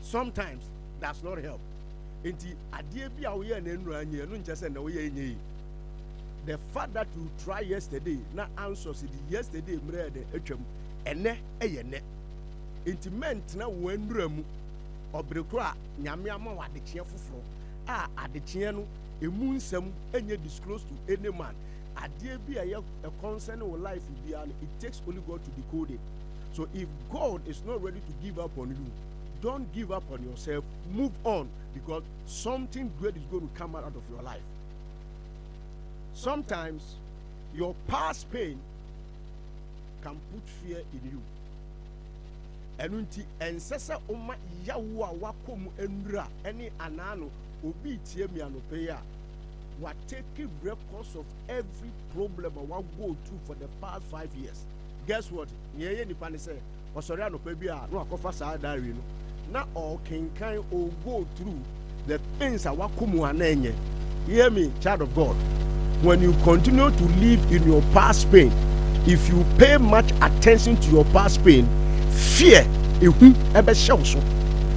sometimes does not help. Inti adie bi a wo ye na enura anye no nche se na wo ye enye. The fact that you try yesterday na answer the yesterday mre de atwam ene eye ne. Inti ment na wo enura mu obrekro a nyame ama wa de kye foforo a adekye no emu nsam enye disclose to any man. Adie bi a concern with life will be, and it takes only God to decode it. So if God is not ready to give up on you, don't give up on yourself. Move on, because something great is going to come out of your life. Sometimes your past pain can put fear in you. Enunti ensesa oma yawo a wakom enura ene anano obi tie mi anope ya. We're taking records of every problem I want to go through for the past 5 years. Guess what? Yeye ni pani say, "Osori anope bia no akofa sa diary no. Na all can or go through the things I want kumu anenye." Hear me, child of God. When you continue to live in your past pain, if you pay much attention to your past pain, fear ehu ebe hye so.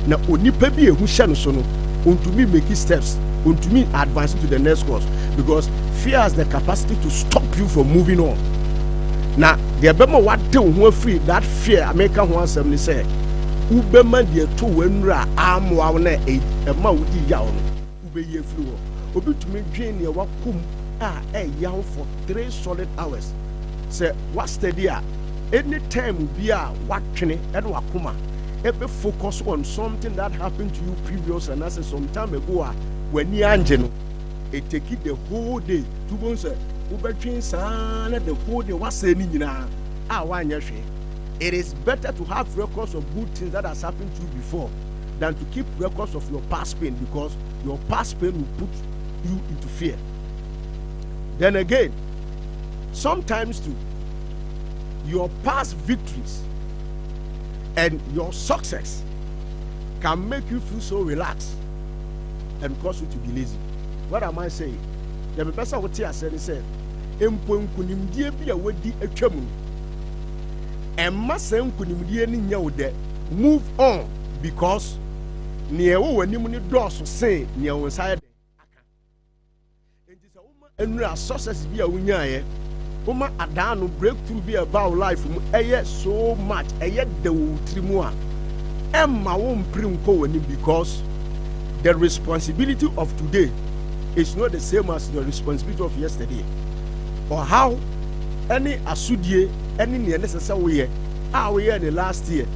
Na onipa bi ehu hye no so no, untumi make steps. To me, advancing to the next course, because fear has the capacity to stop you from moving on. Now, the Abema what do who free that fear, America who assembly say, Ubema de two wenra arm wane a maudi yawn, Ube ye flew. Obi to me drain your wakum yawn for 3 solid hours. Say, what's the dear? Any time be a watching and wakuma. Ever focus on something that happened to you previous and as some time ago. When you angel, it take it the whole day. To go say, Ubetwin sana the whole day. What's saying na? It is better to have records of good things that has happened to you before than to keep records of your past pain, because your past pain will put you into fear. Then again, sometimes too, your past victories and your success can make you feel so relaxed and cause you to be lazy. What am I saying? The person what I said, "Empo nkunimdie bi a wadi atwam. Emma se nkunimdie ni nya wo de. Move on, because ne wo wanim ni dɔɔso say ne wo nsa de aka. Enti sɛ wo ma enura success bi a wonya ye, wo ma adano breakthrough bi about life mu eye so much eye de wo trimu a emma wo mprim ko wanim, because the responsibility of today is not the same as the responsibility of yesterday. Or how any asudie, any necessary we in the last year,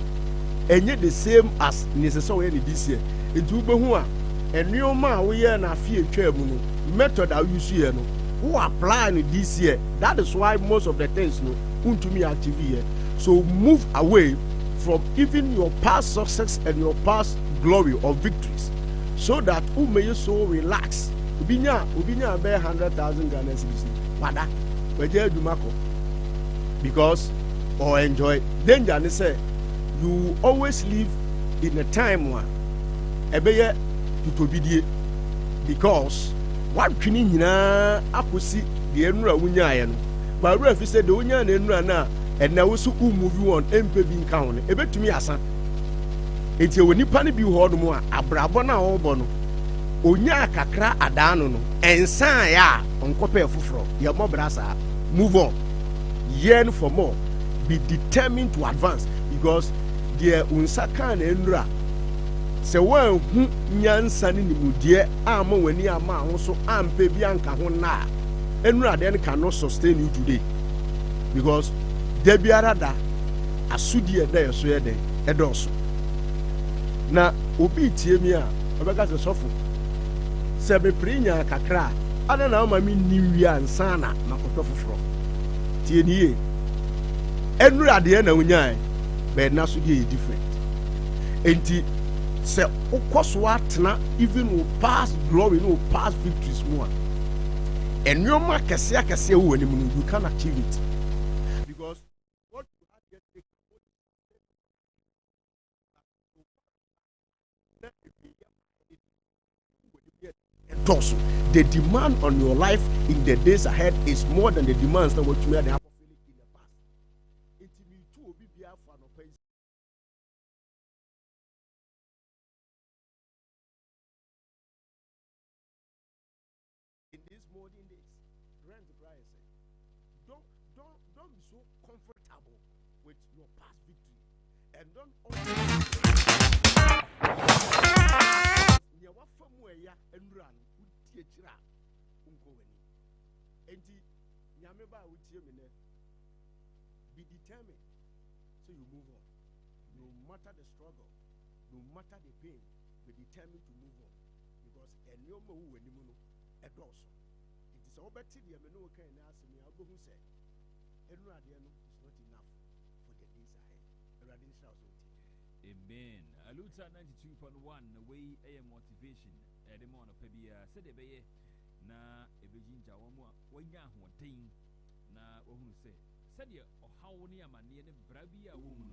and yet the same as necessary this year. It will be who and new man we are na fear chairman method I use here no who apply this year. That is why most of the things no to me active here. So move away from even your past success and your past glory or victories, so that you may so relax. Ubinya be 100,000 Ghana cedis. Wada, weje dumako. Because or enjoy. Danger ne say you always live in a time one ebeye tutobidie, because what twini nyina akosi de enura wunya ye no. But we have said the wunya na enura na and now so move on empe bi nka ho ne ebetumi asa. Enti woni pa ne bi ho do mo a abrabo na wo bo no onya kakra adano no ensan ya onkope foforo ye mo brasa. Move on, yearn for more, be determined to advance, because the unsaka na enura se wan hu nyansa ni nimudie ama wani ama ho so ampe bi anka ho na enura den cannot sustain you today, because there be arada asudie da yeso ye den edoso na obi tie mi a obeka se sofo se be prinya kakra ana na ma mi niwi ansa na makoto foforo tie ni e enura de na unya be na so dey different. Enti se ukoso atena even with past glory, no past victories more, and your markese akese wo anim no, you can achieve it, because what you have yet take the demand on your life in the days ahead is more than the demands that what you had. modern days. Rent price. Don't be so comfortable with your past victory, and don't be determined, so you move on. No matter the struggle, no matter the pain, be determined to move on, because it is all better the ameno can ask me I'll go say is not enough for the days ahead. Amen. Aluta 92.1 way a motivation at the morning pebia said a bay na a bejinja one ya thing na who say said ya or how near my near the brabia woman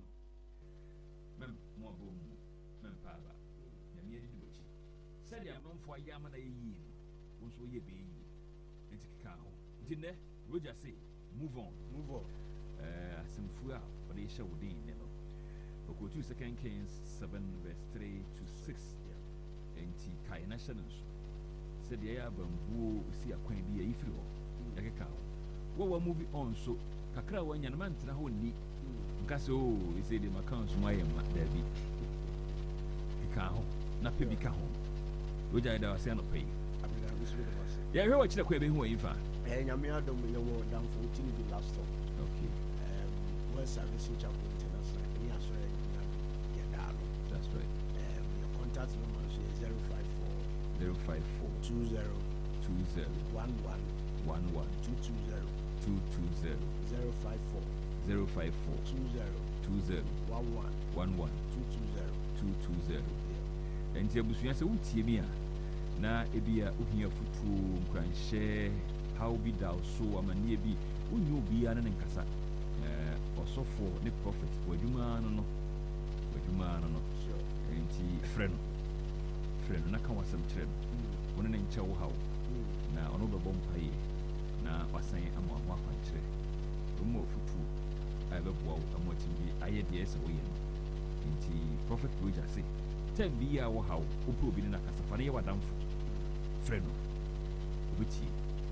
mem more boom mem papa yamia duchi said ya non for yamana ye also ye be it's cow didn't Roger say move on some food but they show the go to 2 Kings 7 verse 3 to 6 and Kai nationals said the bamboo see a quaint be a ifro like a cow. What were moving on so Kakra when your man to the whole knee Casso is a dim accounts my there be cow not baby cow which I don't say no pay. Yeah, you watch the quaint who if I am down 14 the last stop. Okay. West Service Chapel International. That's right. Your contact number is 054 20 11 220 054 20 11 220. And Tiabusia said, Utimia. Na ebia uhia futu nkranhye how be thou so amane bi unyu bia na nkasa osofo ne prophet waduma no sure enti freno na kan wasam kire wona ne nche wo hawo na ono be bompaye na wasan amwa kwan kire mo futu abebo amotimi aye de ese wo ye no enti prophet Roger say tem bia wo hawo opo obi na kasa fa ne ye wadamfo freno obuti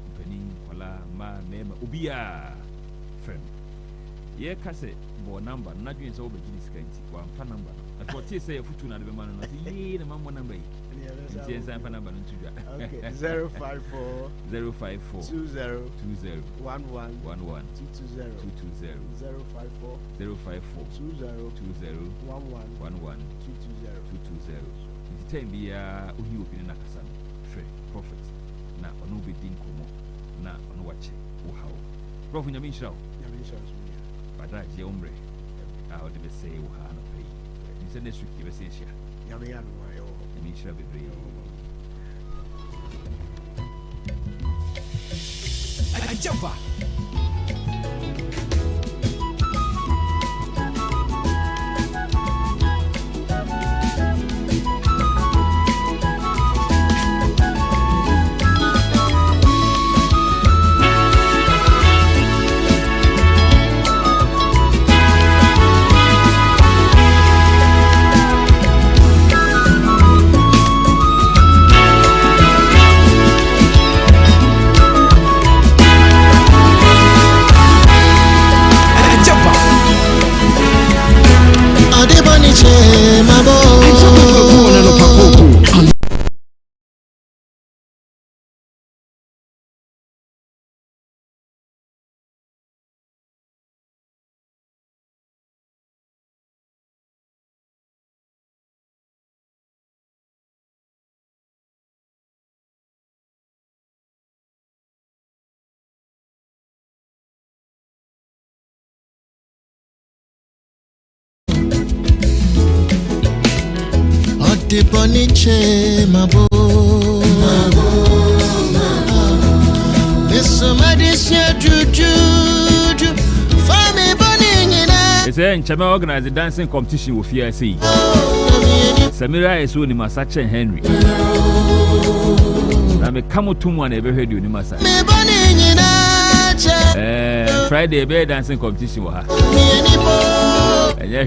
mpani kwala ma mema obia freno ye kase bo number na dwen se obegini skanti kwa mfa number na for tie say futu na de be man no ye na mammo number yi tie say mfa number no tudwa okay 054 20 11 220 054 20 11 220 time bia ohi obi na kasa free prophet na ono be din komo na ono wache wo hawo prof nyame nshirawo pada je omre a o de be say wo ha no pay ni se next week be say shia nyame ya no ayo nyame nshira be bre Agyaba Boniche mabo this medicine juju fami boningina. It's a Chama organize the dancing competition with FIC. Samira is only Masache Henry. I'm a come to one ever heard you in Massa. Friday bear dancing competition with her. And yeah,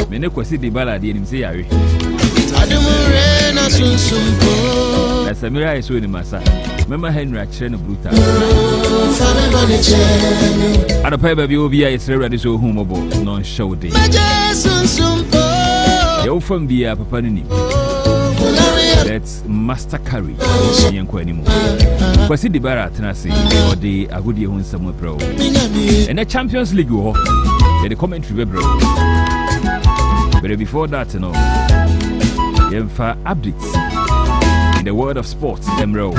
many quasi the ballad in him say. Samira is only Massa. Remember Henry Achre no Bruta. Ada pa baby obi a yesre ready so home obo no show day. Yo from bia papa ni. That's Master Curry. Yenko anymore. Kwasi di bara tenase or the agudi ho nsam bro. And the Champions League wo. The commentary bro. But before that, you know, for updates in the world of sports, Emro.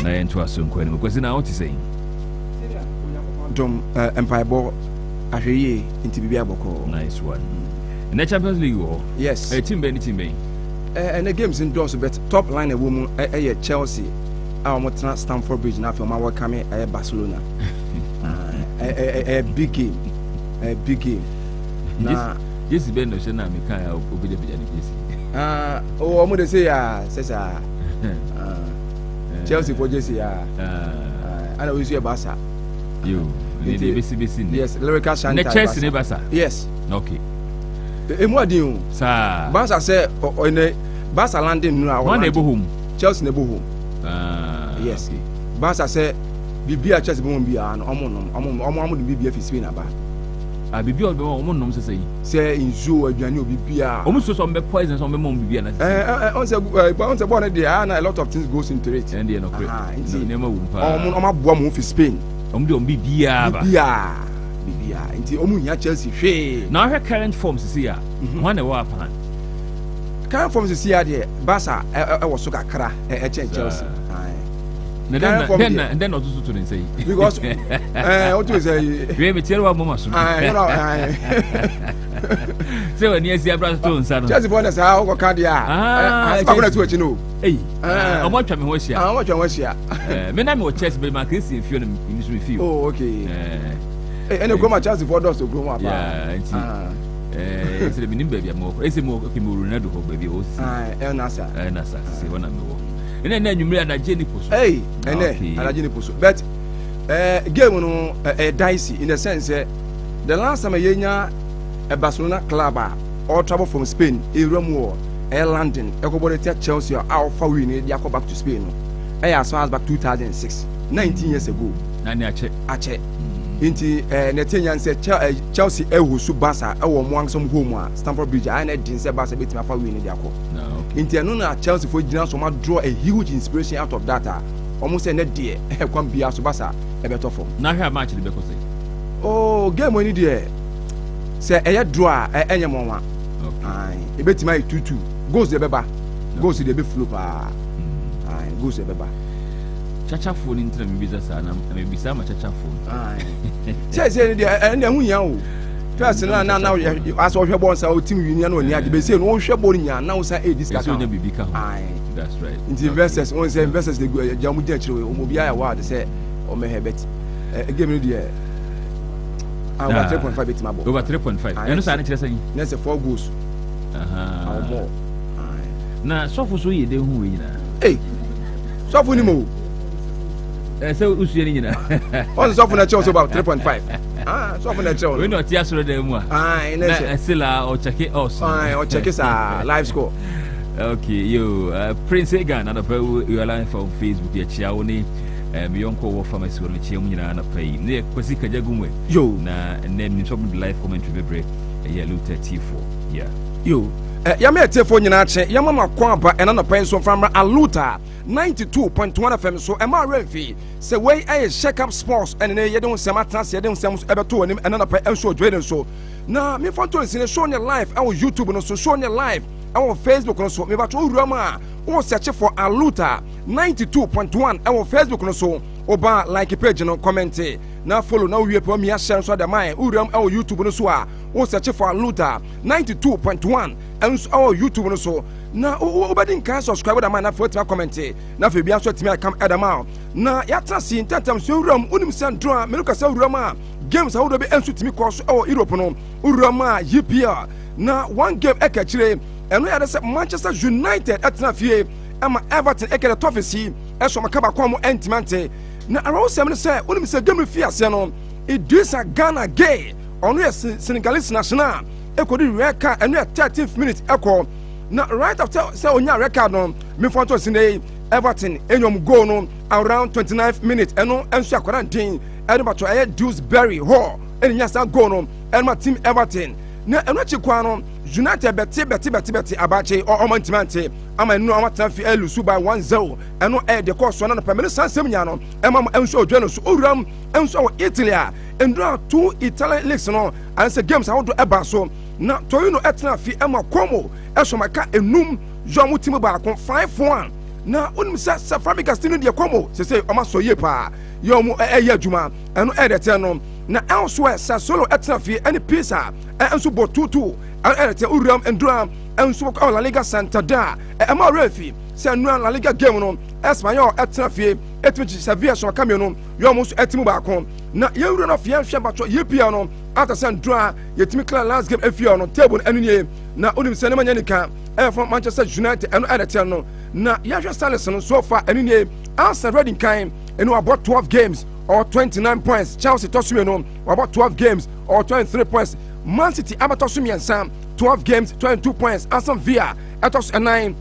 Na ento aso nko anymore. Kwasi na what you saying? Dom Empire Ball ahweye inti bibia boko. Nice one. In the Champions League wo. Yes. Team Ben. And the games indoors, but top line a woman, Chelsea, our Stamford Bridge, now from our coming Barcelona. A big game. A big game. Yes, Ben, no, Shana, Mikaya, Obi, oh, I'm going to say, says Chelsea for Jesse. I know you Bassa. You, yes, Lyrical Shanty. Chelsea, Bassa. Yes. Okay. And what do you, sir? Bassa said, on a Bassa landing, one neighborhood, Chelsea neighborhood. Yes. Bassa said, Bibia Chelsea won't be an almost BBF is Spain about. I be built on no say. Say in zoo, Janu Bibia. Almost some poisons on the mom Bibiana. Once a bonnet, there are a lot of things goes into it. And they are not never woman for Spain. Bibia. Bibia, into Omuya Chelsea. Now her current forms is here. One a pan. Current forms is here, dear. Bassa, I was so kra at Chelsea. Then not to say. Because what you say? We have a terrible moment. So, when you see a brother stone, son, Chelsea for us, how can you? I'm going to let you know. Hey, I want to watch you. I want to watch you. Men, I'm chess, but my kids if you're in this review. Oh, okay. And you go my Chelsea for us to grow up. Yeah, it's the beginning, baby. It's a more Ronaldo, baby. And Nasa, see one I'm and then you made a Jenny Puss. Hey, and then a Jenny Puss. But game no dicey in the sense the last time a Barcelona club all trouble from Spain, a Rome war, London, Ecoborita Chelsea or Alpha winning, they go back to Spain. As far as back 2006, 19 years ago. Ache. Inti Netanya said Chelsea Ewu Bassa, our some home, Stamford Bridge, and I didn't say Bassa beat my father winning the Aqua. Inti Anuna Chelsea for General Soma draw a huge inspiration out of data. Almost a net dear, come be as Bassa, a better form. Now, how much the Becos? Oh, game money dear. Say a draw any moment. A bet my 2-2 goes the Beba, goes to the big flipper, goes the Beba. Chacha phone into the business and maybe some chacha phone. Says and then we know. First, now as all your bonds our team union on the be saying, no share boarding now say this guy will be become. That's right. Into investors, only say investors they go Jamu Jetro, Mobia award, say, or may have it. Give me the over 3.5 bit mabo. Over 3.5. I understand it saying. That's a 4 goals. More. Now, so for so you do who you know. Hey, so for you. So who's you know? On the soft Chelsea about 3.5. So for the Chelsea. We're not just ready more. Still or check it also. Or check his live score. Okay, you Prince Egan and you are live from Facebook. Your Chiaoni, Mionko Pharmacy or Chiamina and a pay. Near Kwasika Jagumwe. Yo, and then some live commentary break. A yellow T4. Yeah. Yo. Yame telephone nyinache yamama kwamba enana penso from Aluta 92.1 FM so ema refi say way shake up sports and ne yedon sema trans yedon sem ebeto anim enana pe enso join so na me fanto sine show ne live on YouTube no so show ne live on Facebook no so me ba to urama o search for Aluta 92.1 on Facebook no so oba like page no comment na follow na we pe me share so the mind uram on YouTube no so a o search for Aluta 92.1 and our YouTube no so na obadin kan subscribe da man na for comment na fe bia so timi kam edama na yatra si intentam so uram unim sandro a me look say uram a games how do be enso timi ko so Europe no uram a EPL na one game ekachire eno ya say Manchester United atna fie ama Everton ekele tofisi eso makaba kwa mo entimante na around 7 say unim say game fie ase no Idrissa Gana Gay onu Senegalese national ekodi record eno 13th minute eko na right after say onya record no me for to say Everton enyom goal no around 29th minute eno enso akwara ntin eno bato aye Dewsbury Hall enya sa goal no eno team Everton na eno chikwa no United beti abache o mantimante ama enu amata fi elusu by 1-0 eno de course na pamele sansem nya no ema enso odwano so owuram enso Italy a endura 2 Italian leagues no anse games awodo eba so na Torino etna fi ema Como esomaka enum jomu team ba kon 5-1 na onim sa Fabregas Castino de Como se o ma so ye pa yomu eye adwuma eno de te no na elsewhere Sassuolo etna fi any Pisa enso bo 2-2 te uram endura enso ko La Liga Santander ema refi se anu La Liga game no Espanyol etna fi etimichi Sevilla so kamio no yomu so etimu ba kon na yewura no fi enhwe bacho yepia no after Sandra yetimi clear last game efia no table enu na onim se ne manyanika from Manchester United enu edete no na yahwe Salis no so far enu nie Arsenal ready kind enu about 12 games or 29 points. Chelsea tosume no about 12 games or 23 points. Man City abatosume and Sam 12 games 22 points. Aston Villa atos 9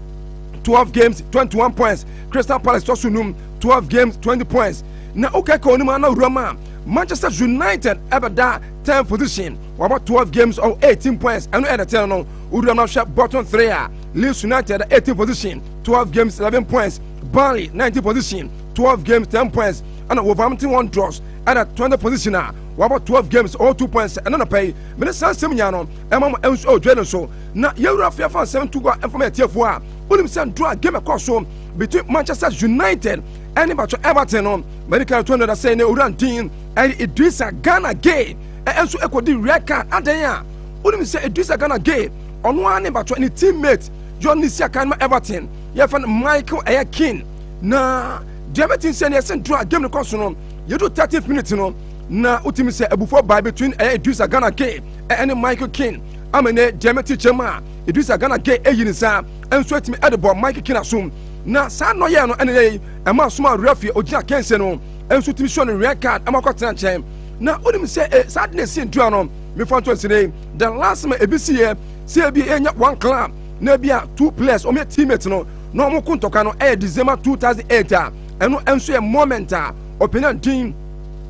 12 games 21 points. Crystal Palace tosunum 12 games 20 points. Na okay ko onima na Roma Manchester United abada 10th position about 12 games or 18 points. And at the no Urama shot bottom 3 Leeds United 18th position 12 games 11 points. Burnley 19th position 12 games 10 points. And Wolverhampton 1 draws at a 20th position about 12 games or 2 points and then pay Minister Semiano Emma Enso Dwello so na Euro Fair 7 to go and from a TF1 William Sand draw game across home between Manchester United and Everton on medical 200 saying Uran Dean and Idrissa Gana Gay and so equal the record at the William say Idrissa Gana Gay on one about 20 teammates John Nisia Kanma Everton you find Michael Ayakin na Everton saying yes and draw game across home you do 30th minutes no na utimi say before by between Idrissa Gana Gay and Michael King amene Demeti Chema Idrissa Gana Gay eyinisa enso etimi edebo Michael King asum na sa no ye no ene ema suma referee ogina kense no enso timi show no red card amakwatena chen na onim say sadness ntua no me fanto sine the last me ebisi ye say bi enya one club na bia 2 players o me teammate no na omo kuntoka no December 2008 eno enso ye moment opinion team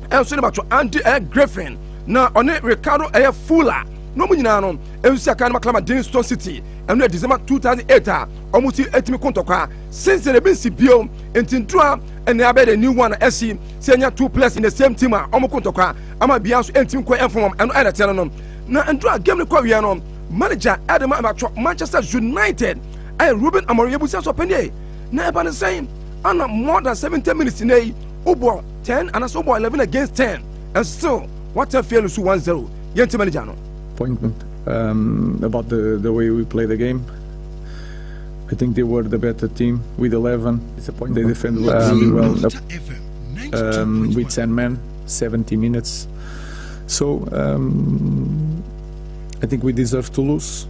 enso ne bato Andy Griffin na one Ricardo Fuller no munyina no enso aka na klama Dinston City eno December 2008 omuti etimi kontoka since they been sibio entindua and they the new one SC senior 2 players in the same team omo kontoka ama bia so entim ko inform eno edete no na endua game ne kwa wi no manager Adama about Manchester United Ruben Amorim busia so pende na eba ne saying ana more than 70 minutes in a Ubo 10 and so 11 against 10 and still what a fail to 1-0 yenti manager no appointment about the way we play the game. I think they were the better team with 11. They defend really well with 10 men 70 minutes, so I think we deserve to lose.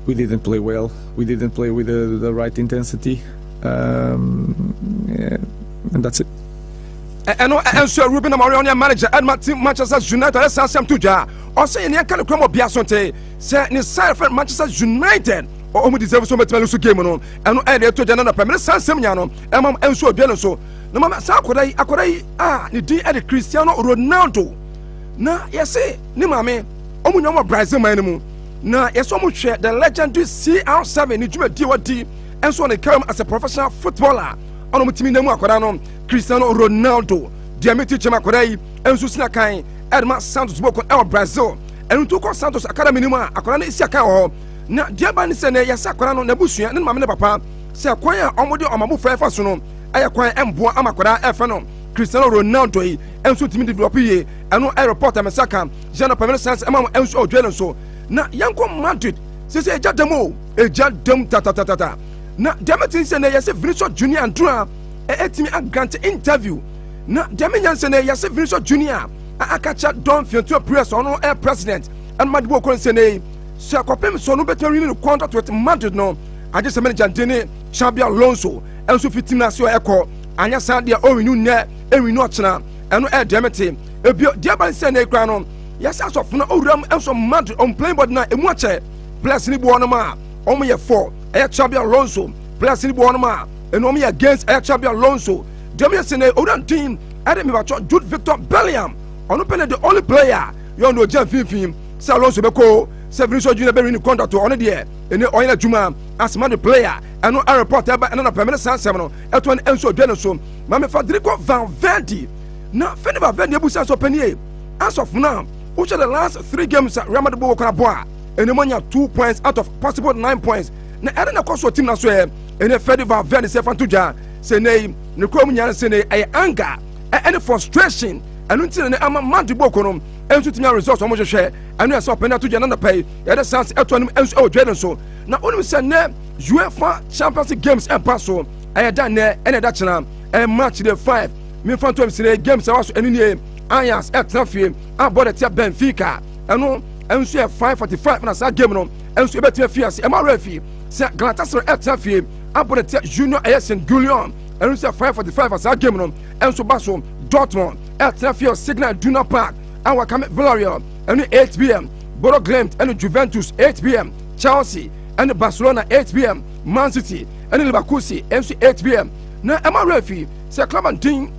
We didn't play well, we didn't play with the right intensity, and that's it. And so Ruben Amorim manager at Manchester United let's say tuja or say in kan krom obiasonte say ni side friend Manchester United or omo deserve so metelu so game no and e to jana na pamele sansem nya no emam enso oduelo so no mama sa akodai ni di e Cristiano Ronaldo na yesi ni mame omo nyoma Brazil man mu na yeso mo hwe the legendary CR7 ni djuma di wadi enso on come as a professional footballer ono mutimi na mu akoda no Cristiano Ronaldo Diameti Chema Korai enso sina kan Edma Santos boko e Brazil enu to ko Santos academy ni mu akoda na isi aka ho na diaba ni se na yasa akoda no na busua ne mama ne papa se kwan a omode omamu fa so no aye kwan emboa amakoda e fa no Cristiano Ronaldo yi enso timi develop yi enu airport amesaka jana pamela sense emam enso odwele so na yanko Madrid se eja demo eja dem ta na Diameti se na yasa Vinicius Junior Andrea etimi a grant interview na Demian se na yasa Vinicius Junior akacha don fiento press ono air president and Madibo ko se na se akopem so no better renew contract with Madrid no aje se manager Dene Xabi Alonso enso fitina se ekọ anya sa dia o renew na renew ochena eno Diameti ebio Diaban se na ekra no yasa so funa owuram enso Madrid on playing board na emu ache plus ni bo no ma omo ye 4 Xabi Alonso players ni bo no ma eno me against Xabi Alonso dem yesene odan team ade me ba Jude Victor Bellingham ono pene the only player you know Jean Finfin say Alonso be ko say Vinicius Junior be in contract ono de ene oyena juma as man the player eno a report eba eno na permanent sansem no eto en enso dwe no so ma me Federico Valverde na Federico Valverde ebusa so penie as of now which are the last 3 games Real Madrid bo kana boa ene monya 2 points out of possible 9 points na ade na koso team na so ene Federico Valverde se fantuja se nei ne krom nyane se nei ay anger any frustration and until the ama Madrid bo kono enso tinya results omo hwehwe anu ya so penalty to jana pay ya the sans eto anim enso o dwe so na onim se ne UEFA Champions League games e pass so ay da ne ene da chena match the 5 me fan to se games e waso enu ne Ajax etrafie abode tia Benfica eno enso e 5:45 na sa game no enso e betia fiase e ma refi se Galatasaray etrafie abode tia Junior St Guillaume enso e 5:45 sa game no enso baso Dortmund etrafie Signal Iduna Park and Wakame Villarreal and 8 p.m. Bodo Glimt and Juventus 8 p.m. Chelsea and Barcelona 8 p.m. Man City and Leverkusen and 8 p.m. Now Emma Refi say club and team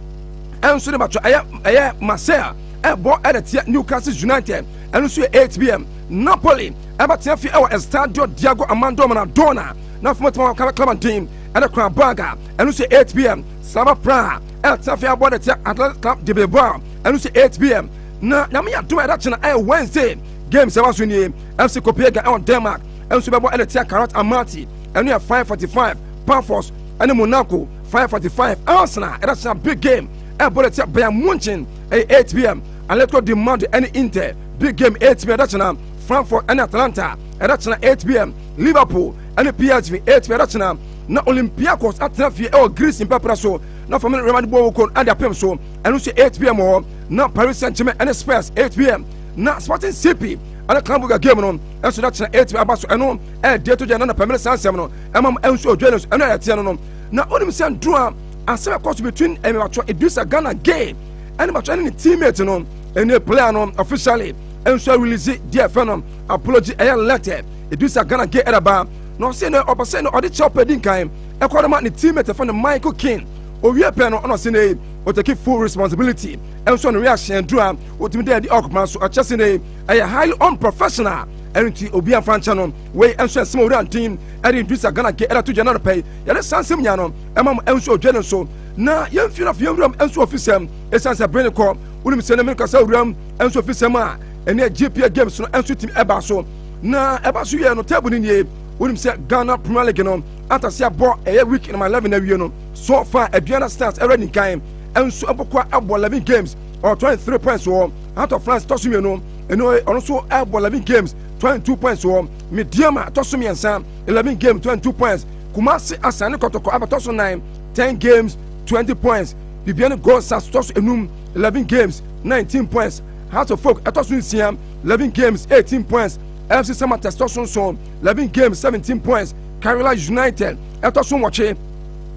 and so much I Marseille and bought at Newcastle United and also 8 p.m. Napoli about Tefi our Estadio Diego Armando Maradona now from club and team and a Crown Burger and also 8 p.m. Slava Praha and Tefi about the Athletic Club de Bilbao and also 8 p.m. na me ya do that na Wednesday games e waso ni FC Copenhagen on Denmark and so be bo tia Carrot Amati and we 5:45 Pafos and Monaco 5:45 Arsenal that's a big game and bo tia Bayern Munchen 8 p.m. Atletico de Madrid and Inter big game 8 p.m. that's na Frankfurt and Atlanta and that's na 8 p.m. Liverpool and PSV 8 p.m. that's na Olympiacos at Trafie or Greece in Papraso na from Real Madrid bo ko and apem so and also 8 p.m. or na Paris Saint-Germain and Spurs 8 p.m. na Sporting CP and the Club game no and so that's 8 p.m. abaso eno day to day na permanent sansem no emam enso journals eno ya no na onim say draw asem cost between Emewacho Idrissa Gana Gay and Emewacho any teammate no any player no officially enso release the phenom apology letter Idrissa Gana Gay eraba no say no opposite no odi chop edin kan e kwodama ne teammate for Michael King owie pe no say ne o take full responsibility and so no reaction do am o timi dey occupant so achese ne a highly unprofessional and obi an francha no we enso asem ori antin and Idrissa Gana Gay era to jana pay ya le sansem nya no emam enso odwene so na yemfi na fiemram enso ofisem esanse brain ko unim se ne me kasa uram enso ofisem a ene GPA games no enso timi eba so na eba so ye no table ni unim se Ghana Premier League no atasia bo a week in my 11 awie no so far Aduana Stars already kind and so abokwa abo 11 games or 23 points so out of France tosumi no eno also abo 11 games 22 points so Mediama tosumi ensa 11 games 22 points Kumasi Asane Kotoko abatoso 9 10 games 20 points Bibiane Gold Stars toso enum 11 games 19 points Heart of Folk atoso nsiam 11 games 18 points FC Samatta toso so 11 games 17 points Carolina United atoso watche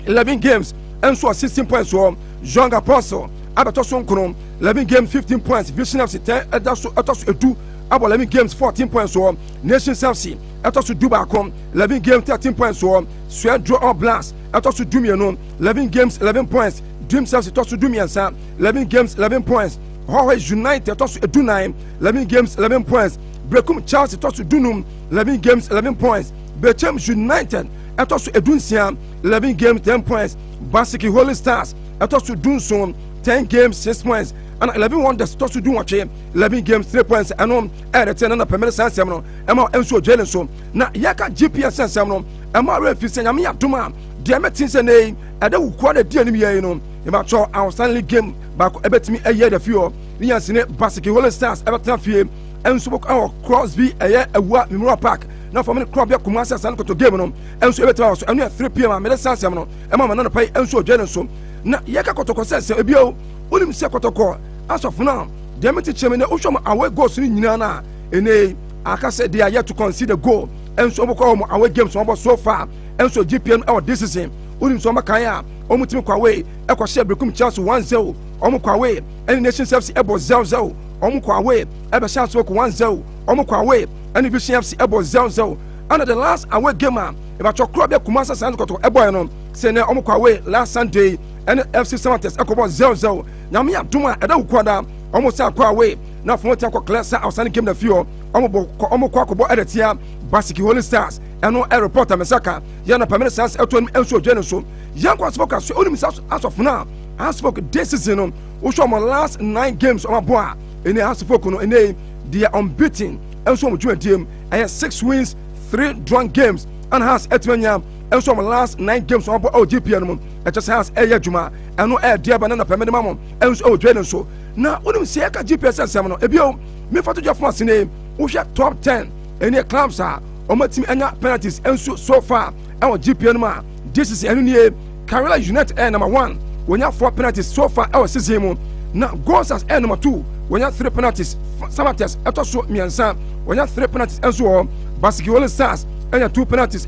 11 games and so 16 points so Young Apostle abatoso nkono 11 games 15 points Vision FC 10 atoso edu abo 11 games 14 points so Nations FC atoso Dubakom 11 games 13 points so Sua Draw All Blast atoso Dumieno 11 games 11 points Dreams FC atoso Dumiensa 11 games 11 points Howe United atoso edu 9 11 games 11 points Brekum Chelsea atoso Dunum 11 games 11 points Bechem United atoso edu nsia 11 games 10 points Basiki Holy Stars atoso Dunson 10 games 6 points and 11 Wonders atoso Dunwache 11 games 3 points and ten na permanent sansem no ema enso jelen so na yaka GPS sansem no ema refi senya me adoma de metin se nei eda wukwa da di anim yei no ema cho outstanding game back ebetimi eye da fio ni yansine Basiki Holy Stars ebetena fie enso boko Crosby eye ewa Memorial Park na for me crop ya Kumasi Asane Kotoko game no enso ebetwa so enu 3 pm me sansem no ema ma na pai enso jelen so na yaka Kotoko sense ebio onim se Kotoko as of now the emity chairman oshom away goals ni nyina na ene aka say they are yet to concede goal enso boko mo away games so far enso GPN our this season onim so makan ya omutimi kwa away e kwa share Brekum Chelsea 1-0 omo kwa away any Nations FC ebo 0-0 omo kwa away e chance 1-0 omo kwa away any Vision FC ebo 0-0 and the last away game ba chokro be Kumasa Sands koto e boy no say na omo kwa away last Sunday and FC Samantes ekobo 0-0 nyame adoma e da wukoda omo say kwa away na fo ti akọ class outside game na fio omo kwa akọbọ edetia Basiki Holy Stars eno a reporter mesaka ya na permanent sans eto enso odwe so yan kwa spoke so onim as of now as spoke this season no wo show mo last 9 games omo boa ene as spoke no ene they are unbeaten enso mo dwuadiem 6 wins 3 drawn games and has etmanya enso mo last 9 games omo boa GP no e just has eya dwuma eno e dia ba na permanent mamo enso odwe so na onim se aka GPS asem no ebio me fato jafo asine wo hwe top 10 any clubs are omatimi anya penalties enso so far our GPN ma this is enu Kerala United number 1 wonya 4 penalties so far our season mu na goals as number 2 wonya 3 penalties Samates eto so miensa wonya 3 penalties enso Basiki Holy Stars enya 2 penalties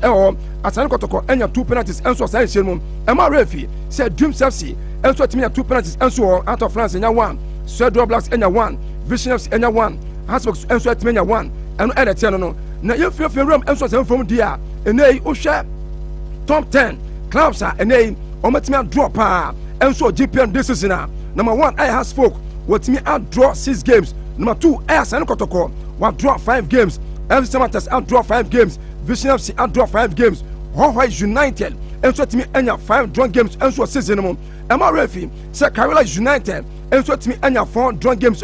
Asani Kotoko enya 2 penalties enso sai hye ema refi say Dreams FC enso timi nya 2 penalties enso out of France enya 1 Sweden Blacks enya 1 Vision FC enya 1 Hasbox enso timi nya 1 eno edete no na yefie room enso sem from dia enei wo hwe top 10 clubs are enei omatimi drop enso GPN this season number 1 I has spoke watimi draw 6 games number 2 I Asani Kotoko wa draw 5 games FC Samantes draw 5 games Vision FC draw 5 games Hohoi United enso timi enya 5 drawn games enso season mo ema refi say Kerala United enso timi enya 4 drawn games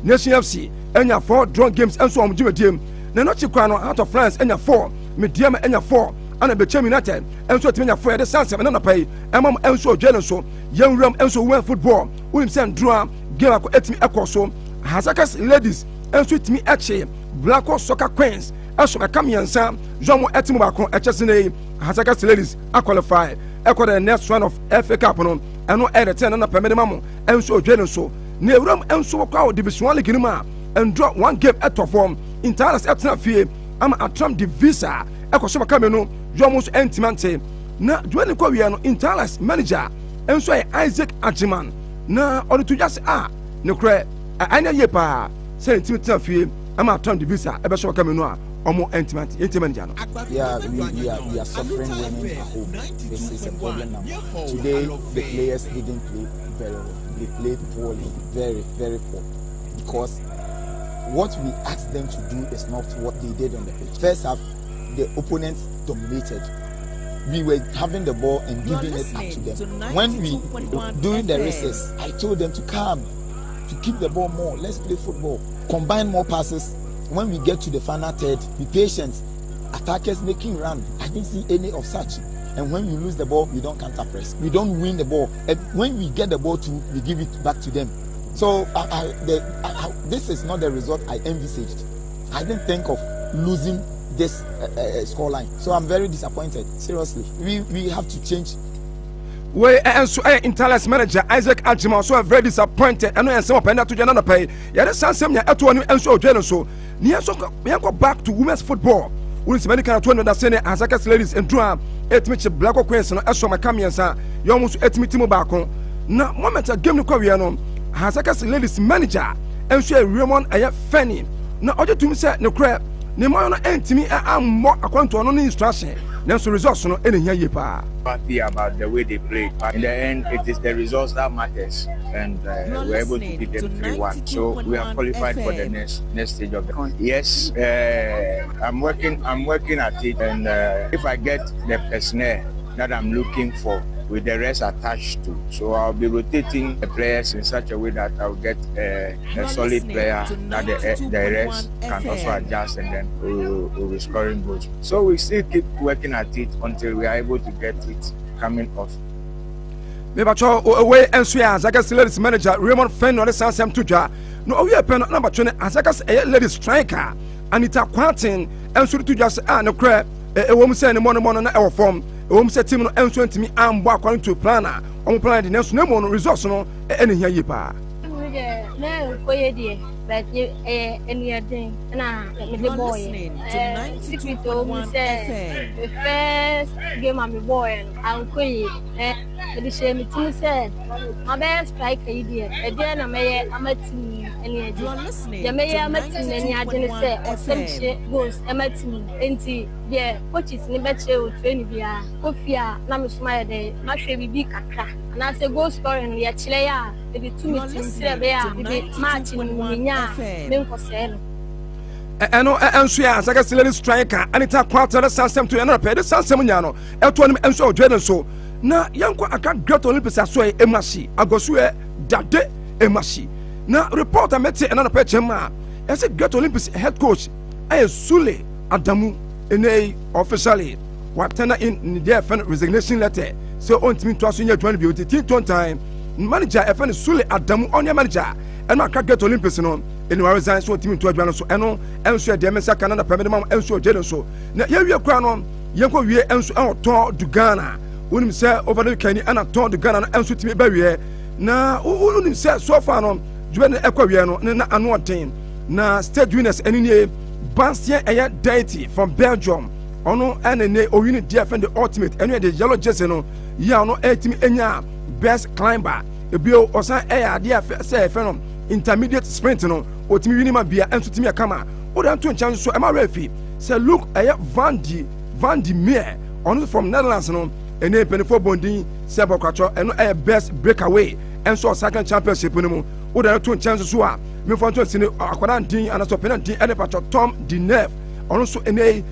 Nation FC enya 4 drawn games enso omjimediem na no chikwa no out of France enya 4 medium enya 4 ana Bechem United enso timi enya 4 ya de sanse na pai emam enso odwele so yenwuram enso win football unim sen draw game akọ etimi ekoso Hazakas Ladies enso timi eche Black Soccer Queens enso ekamiansa jomo etimi bakọ echesene Hazakas Ladies qualify the next round of FA Cup no eno edete na pemede mamo enso odwele so na ewuram enso kwa Division 1 League ni ma and draw 1 game at form in Talas etna fie ama atram the visa ekoso makame no jomus entimante na dwene kwa wi no in Talas manager enso Isaac Agyman na odu just ne kre anya yepa say entimate fie ama atram the visa ebeso makame no a omo entimante manager no yeah we are suffering when at home. This is a problem now. Today the players didn't play very well. They played poorly, very poor, because what we asked them to do is not what they did on the pitch. First half, the opponents dominated. We were having the ball and giving it up to them. When we, during the recess, I told them to come, to keep the ball more. Let's play football. Combine more passes. When we get to the final third, be patient. Attackers making run. I didn't see any of such. And when you lose the ball, we don't counter press. We don't win the ball. And when we get the ball too, we give it back to them. So this is not the result I envisaged. I didn't think of losing this scoreline. So I'm very disappointed. Seriously, we have to change. We and so Interless manager Isaac Agyaba so very disappointed. And some of to Janana pay. Yeah, some ya eto and so join so. Near so go back to women's football. We see many kind of tournament that send Hazakas Ladies and draw 8 match Black Queens no eso makamiansa. You almost 8 meeting mo back on. Na moment a game no kwa wi no. Hazakas Ladies manager and so Raymond aya Fanny. Na oje tumi say no crap. Ne mo no entimi ammo according to no instruction. Then so results no any here ye pa. Happy about the way they play. In the end, it is the results that matters, and we're able to beat them 3-1. So we are qualified for the next stage of the country. Yes, I'm working at it, and if I get the personnel that I'm looking for, with the rest attached to, so I'll be rotating the players in such a way that I'll get a solid player that the rest can also adjust, and then we'll be scoring goals. So we still keep working at it until we are able to get it coming off. Mebacho away and swear Hazakas Ladies manager Raymond Fenn or the Sansam Tuja. No, we are pen number 20 Hazakas Ladies striker Anita Quantin and so to just no crap a woman saying the money na our form. We say team no enso ntimi ambo according to planner. On plan the next no results no any here yepa. No, koye die, but any thing na the boy. Secret to say the first game I'm boy and koye the shame team said my best strike idea. Again I'm a team any Yamaya Martin and Yajan say, or some goes a Martin, and yeah, coaches in better training via Kofia, Namusmaya Day, Mashabi Bika, and as a ghost story in Yachilea, the 2 meetings there, Martin, Minya, Minkosel. And so as I guess the striker, and it's a quarter of Sansam to another pay the Sansamano, Elton and so Jordan so. Now, young I can't get Olympics as well, Emasi, I go swear that day, Emasi. Now, reporter met another page, as a Great Olympics head coach, I Sule Adamu, in officially, what tender in their resignation letter, so on to me to us in your 20 beauty, time, manager, a friend Sule Adamu on your manager, and I can't get Olympics on. In our resign, so team to advance, so and so the Mesa Canada permanent and so Jaden so. Now, here we are crown on Yanko, we and so our tour to Ghana. When say over the Kenny and a tour to Ghana and so to me barrier. Now, who say so far on Juvenile Equaviano, and one thing. Now, state winners any Bastien a deity from Belgium. Ono and a or unit defend the ultimate, and the yellow Jesseno, Yano 18 enya best climber. A bill or some air, dear say, phenom. Intermediate sprint no otimi winima bia enso timi akama odan to chance so ema refi say look Van de Meer on from Netherlands no ene penifo bondin say bokwacho eno best breakaway enso second championship no mu odan to chance so a me fon to sine akwara din anaso penalty ene pacho Tom de Neef on so ene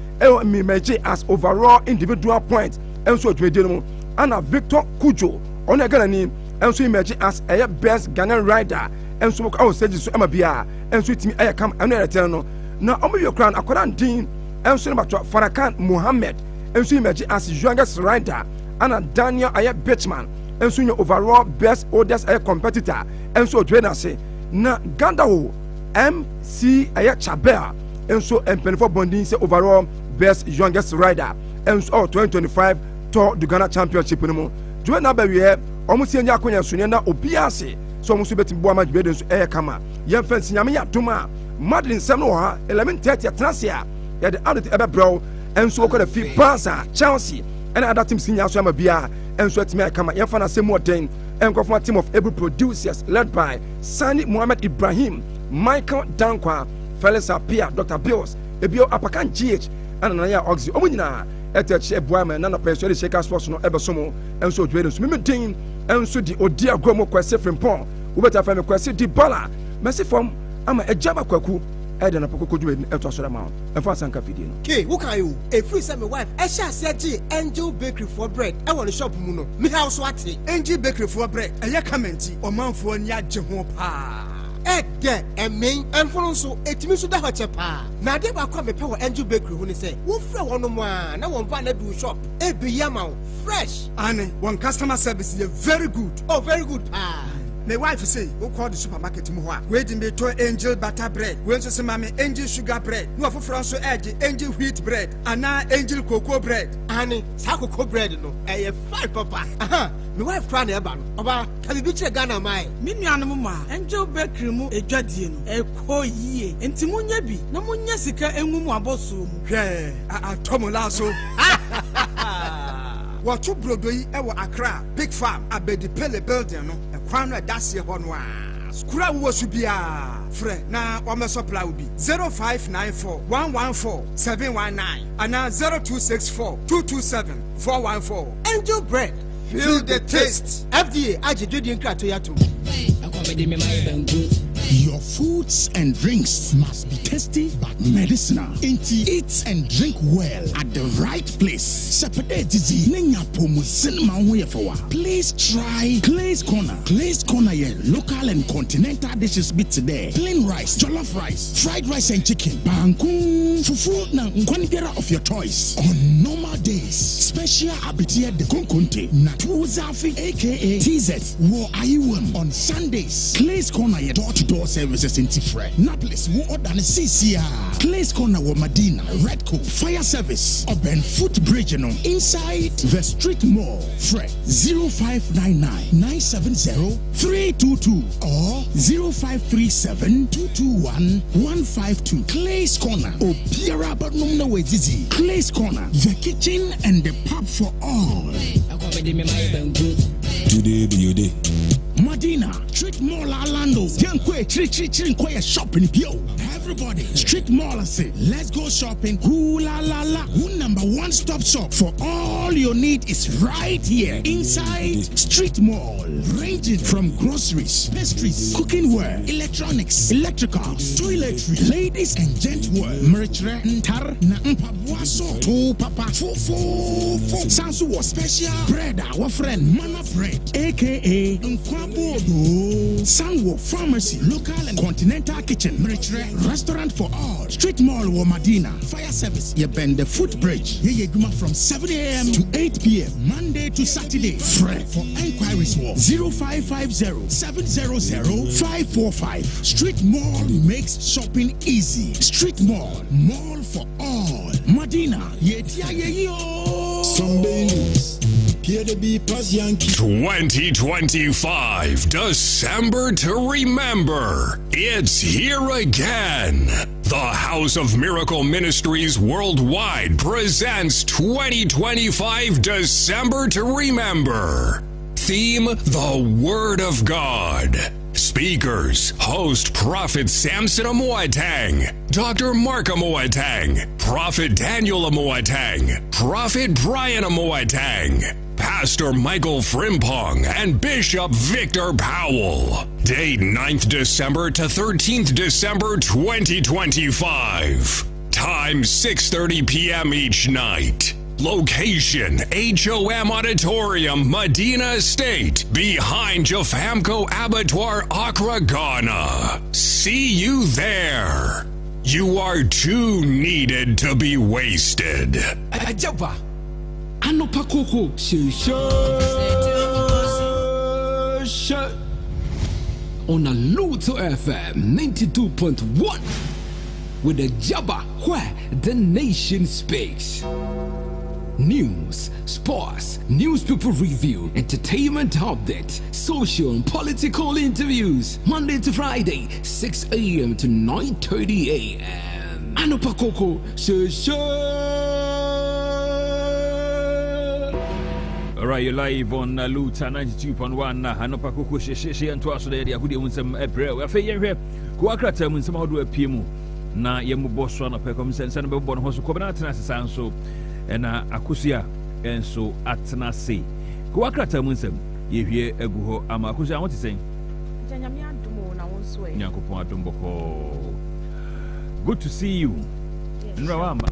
me meje as overall individual points enso twede no mu ana Victor Kujo on e Ghana ni enso emerge as best Ghanaian rider and so I was saying so Amabia and so me I come and no now omo your crown akoran din and so about Farakan Mohammed and so imagine as youngest rider and Daniel Bitchman and so your overall best oldest competitor and so trainer say na Gandaho MC Chabel and so Penfo Bondin say overall best youngest rider and so 2025 Tour du Ghana Championship no join na be we almost see nya akonya so na obiase so musu betim bo amaj beden so kama yem fancy nyame ya doma Madeline sem no ha 11:30 atnasia ya de audit ebe bro enso ko da fi Barca Chelsea and other teams nya so amabia enso atimi kama yem fa na sem modern enkofo team of able producers led by Sani Mohammed Ibrahim, Michael Dankwa, Felix Apia, Dr. Bills, ebio Apakan GH and na ya Oxy omunyina etche boama na no person dey shake sports no ebe somo enso dwede so me din enso di odi agromo kwese frimpon wo beta fa me kwese di bala mesi from ama AGYABA KWAKU ede na pokoko dwede eto asora ma enfa sanka fidie no ke wo kan yo e free say my wife e sha se agi Angel Bakery for bread e won shop mu no me house ate Angel Bakery for bread e ya kamenti o manfo ni agye ho pa Egge emen enfono so etimi so da ho chepa na de ba kwa me pe wo Angel Bakery ho ni say wo frɛ wono mo a na won fa na do shop e be yama fresh and one customer service is very good. Oh, very good. My wife say, we call the supermarket mo ho. We dey to Angel butter bread. We so say mama Angel sugar bread. No for France egg Angel wheat bread and Angel cocoa bread. And sa cocoa bread no e fine papa. Aha. My wife try na eba no. Oba ka bi kire Ghana mai. Me nuanom ma Angel Bakery mu edwadie no. E ko yie. Enti munya bi na munya sika enwu mu aboso mu. Hwe atomola so. What two brodoyi ewo Accra Big Farm abedi Pele building no e kwan no dasie ho no a skura wo subia frɛ na o me supply obi 0594 114 719 ana 0264 227 414 Angel bread feel the taste FDA agedwedi nkrato yato Your foods and drinks must be tasty but medicinal. Eat and drink well at the right place. Please try Clay's Corner. Clay's Corner here, local and continental dishes be today. Plain rice, jollof rice, fried rice and chicken, bangkun, fufu na nkwanibera of your choice. On normal days, special abitia de kunkunte na tuzafi aka TZ wo ayiwam. On Sundays, Clay's Corner here door-to-door services in Tifre. Naples wo order CCR. Clay's Corner wo Medina, Redco, fire service, Open Foot Bridge no inside the street mall. Fred 0599 970 322 or 0537 221 152. Clay's Corner. Opiara but no way zizi. Clay's Corner, the kitchen and the pub for all. Today be your day. Medina. Street Mall Orlando. Shopping. Everybody, Street Mall say, let's go shopping. Ooh la la la. Who number one stop shop for all your need is right here inside Street Mall. Ranging from groceries, pastries, cooking ware, electronics, electricals, toiletry, ladies and gentlewear, merchre, ntar, na mpabuaso, to papa, fo. Sansu was special bread, our friend, Mama Bread, aka Nkwabodo. Sanwo Pharmacy, local and continental kitchen, merchre, restaurant for all. Street Mall or Medina, fire service, you bend the footbridge. Ye from 7 a.m. to 8 p.m. Monday to Saturday. Fred for enquiries for 0550-700-545. Street Mall makes shopping easy. Street Mall, mall for all. Medina, Sunday news. 2025, December to remember. It's here again. The House of Miracle Ministries Worldwide presents 2025 December to remember. Theme, the Word of God. Speakers, host Prophet Samson Amoateng, Dr. Mark Amoateng, Prophet Daniel Amoateng, Prophet Brian Amoateng, Pastor Michael Frimpong, and Bishop Victor Powell. Date 9th December to 13th December 2025. Time 6:30 p.m. each night. Location, HOM Auditorium, Medina Estate, behind Jafamco Abattoir, Accra, Ghana. See you there. You are too needed to be wasted. AGYABA ANOPA KOKO on ALUTO FM 92.1 with AGYABA, where the nation speaks. News, sports, newspaper review, entertainment update, social and political interviews. Monday to Friday, 6 a.m. to 9:30 a.m. ANOPA KOKO. Alright, you're live on Luta 92.1. ANOPA KOKO she and twice today. I could even some April. I feel here. KWAKU when some how do a PM. Na yemu boss one of a common sense and a born horse covenant so. And akusia and so atna say KWAKU munsem ye hie eguho ama akusia what is saying good to see you. Nrawamba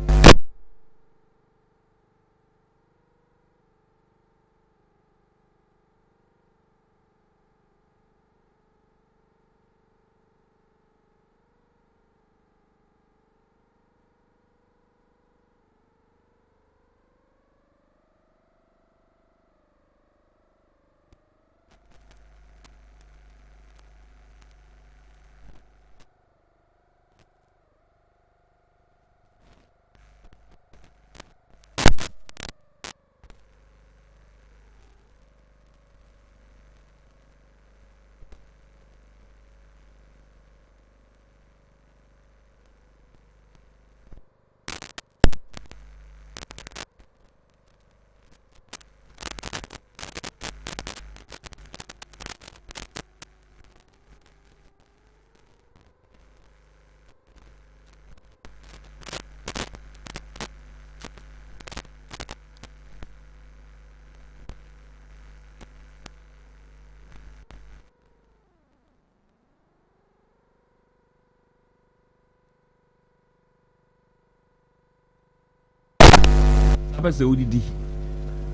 Abasa odidi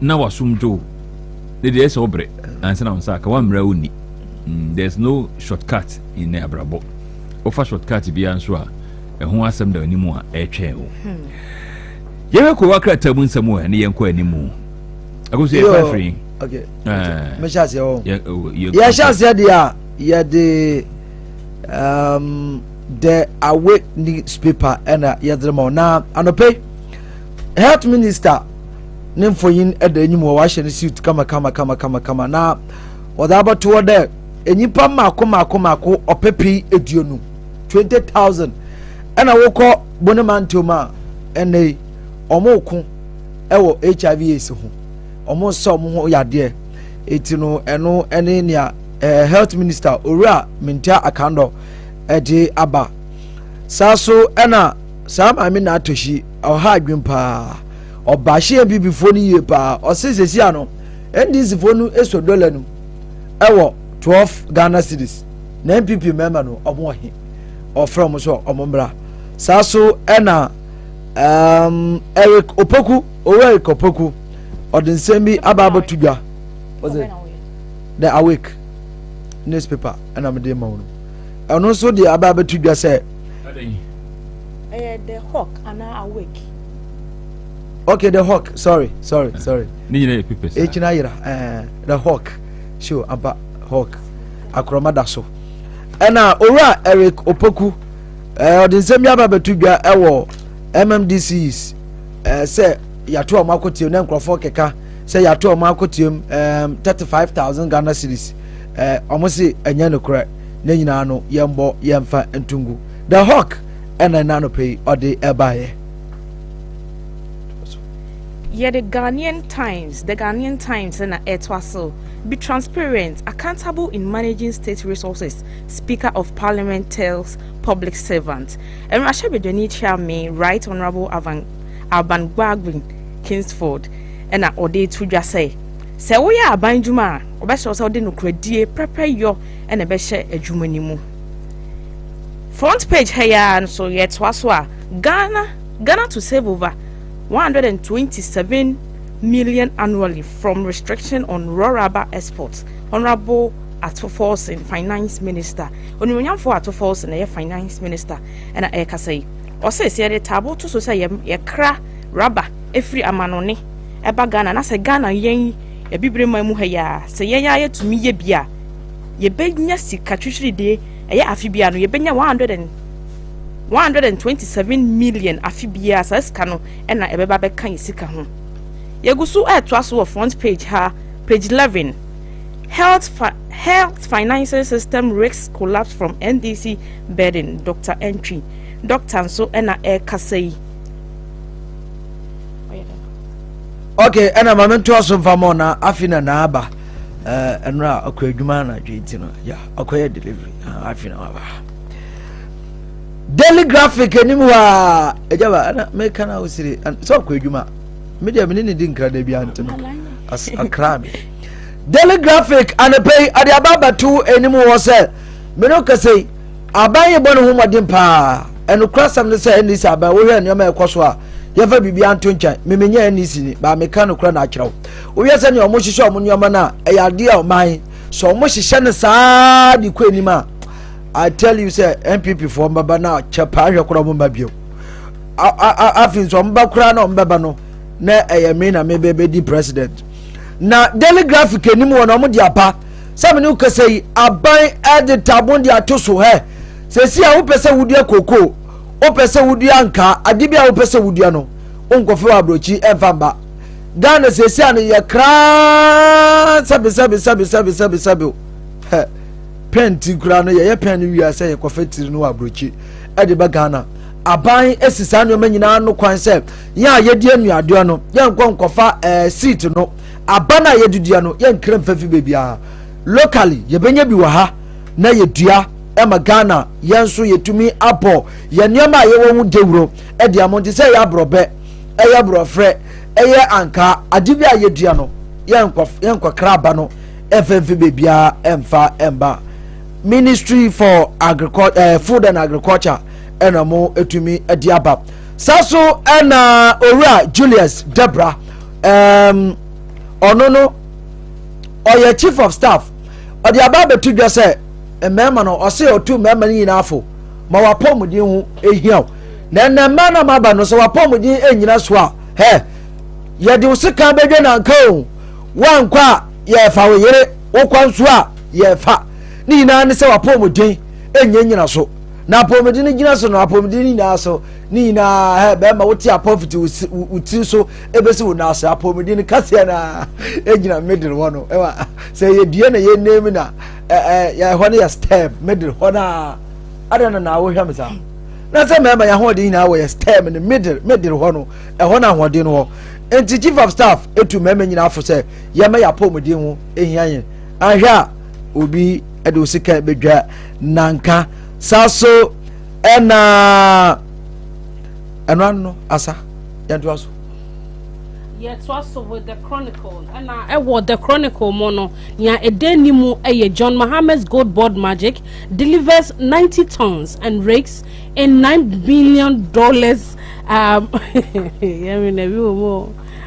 na wasumjo the dey so obre ansa na onsa ka wamra oni. There's no shortcut in abrabo. Offer shortcut bi anso a ehun asem da animu a etwe o. Yewe KWAKU atamunsam o ne yenko animu. Agoso e fa free. Okay. Me chance o. Ya chance dia ya the awake newspaper and ya drama na anope health minister nemfoyin edanyimu wa hye suit kama na odaba to there enyipa mako opepi eduonu 20,000 ena wokọ bonemantoma ene omoko ewo HIV ese ho omo so omo ho yade etino eno ene nia health minister owura Mintia Akando edi aba saso ena sam amina atoshi oha adwem pa obahye bibifo ni ye pa osesesi ano ndc fo nu eso dollar nu ewo 12 Ghana cedis na MPP member no omo he ofrom so omombra saso ena Eric Opoku Eric Opoku odinsembi ababa tudwa was it the awake newspaper and I'm de mawo and also the ababa tudwa say the hawk and awake. Okay, the hawk. Sorry. The hawk. Sure, about hawk. Akromada so. And ora Eric Opoku. The same ababa tudwa ewo MMDCs. Say yato makotium na nkrofo keka. Say yato makotium 35,000 Ghana cedis. Almost enya no kra. Na nyina no yembo yemfa entungu. The hawk and I nano pay or the ebaye. Yeah, the Ghanaian Times and Etwaso be transparent, accountable in managing state resources. Speaker of Parliament tells public servants. And Rasha Bedoni Chairman, Right Honorable Alban Gwagwin Kingsford, and Ode to just say we are Banjuma, Obesha also didn't credit, prepare your and a beshe a jumanimu. Front page here and so yet Swaswa Ghana to save over 127 million annually from restriction on raw rubber exports. Honorable Atofos and Finance Minister. Only for Atofos and Finance Minister and a Ekasei. Or says the table to say a cra rubber every amanoni. Eba Ghana na se Ghana yen a bibre muhaya say ya to me ye bia. Ye beg nyasi katushri de. Afibia no yebenya 127 million afibia sa skano na ebeba be kan isika ho yegusu atwaso front page page 11 health finances system risks collapse from NDC burden Dr. Entry Dr. so na kasei okay na mamento aso famona afina na aba enra akwadwuma na dwenti no ya akoye delivery afina aba daily graphic animwa ejaba na make na usiri so akwadwuma media menini di nkra da bia ntino as akrabi daily graphic and pay ade ababa tu animu wo se me no kasei abaye bonu ho modin pa enu krasam ne se ndisi aba wo hwe nyoma ekoso a yefa bibia nto ncha memenya ndisi ni ba meka no kra na akirawo wo yesa ne omo hihye omo nyoma na eyade a oman so omo hihye ne saa di kwanima I tell you say MPP for mbaba na chepa hwe kra mo mbabio afin so mbaba kra na mbaba no na eyame na mebebe di president na daily graphic enimu wona omo di apa sabe ne ukasei aban ede tabon di atoso he sesi a wo pese wudi akoko o pese wudi anka adibia wo pese wudi no onkofe wa brochi emfamba Ghana sesi an ye kra sabe penti kura no ye pen wi ase ye kofetiri no wa brochi ede ba Ghana aban esisa no manyina no kwan se ya ye die nuade no ye nkonkofa seat no abana ye dudia no ye nkra mfafi bebia locally ye benya bi wa ha na ye dua ema Ghana yenso yetumi apo ye nioma ye wo hu dewuro e dia monti se ya brobe e ya brofre e ya anka adibia ye dua no ye nkokra ba no efemfe bebia emfa emba Ministry for Agriculture Food and Agriculture enamo etumi ediaba saso ena owura Julius Debra onono oye chief of staff odiaba betudwa se emema no ose otu mema ni afo ma wapomudin hu ehia na mema na maba no so wapomudin enyina so a he ye de usika bedwe na nka o wankwa ye fa wo yere wokwanso a ye fa ni na ne se wapomudin enyina so na apomudin gina so na apomudin na so ni na he be ma woti apofiti uti so ebesi wo na so apomudin kase na enyina middle wono ewa se ye die na ye name na ya ho na ya stem middle ho na adana na wo hwam sa na se mema ya ho de na wo ya stem in middle ho no ho na ho de no ho enti chief of staff etu mema nyina afo se ye ma ya apomudin ho ehian ahwa obi edo sika bedwa nanka saso ena no asa yanto aso yet also with the Chronicle and what the Chronicle mono nya edenimu John Mohammed's gold board magic delivers 90 tons and rakes in $9 billion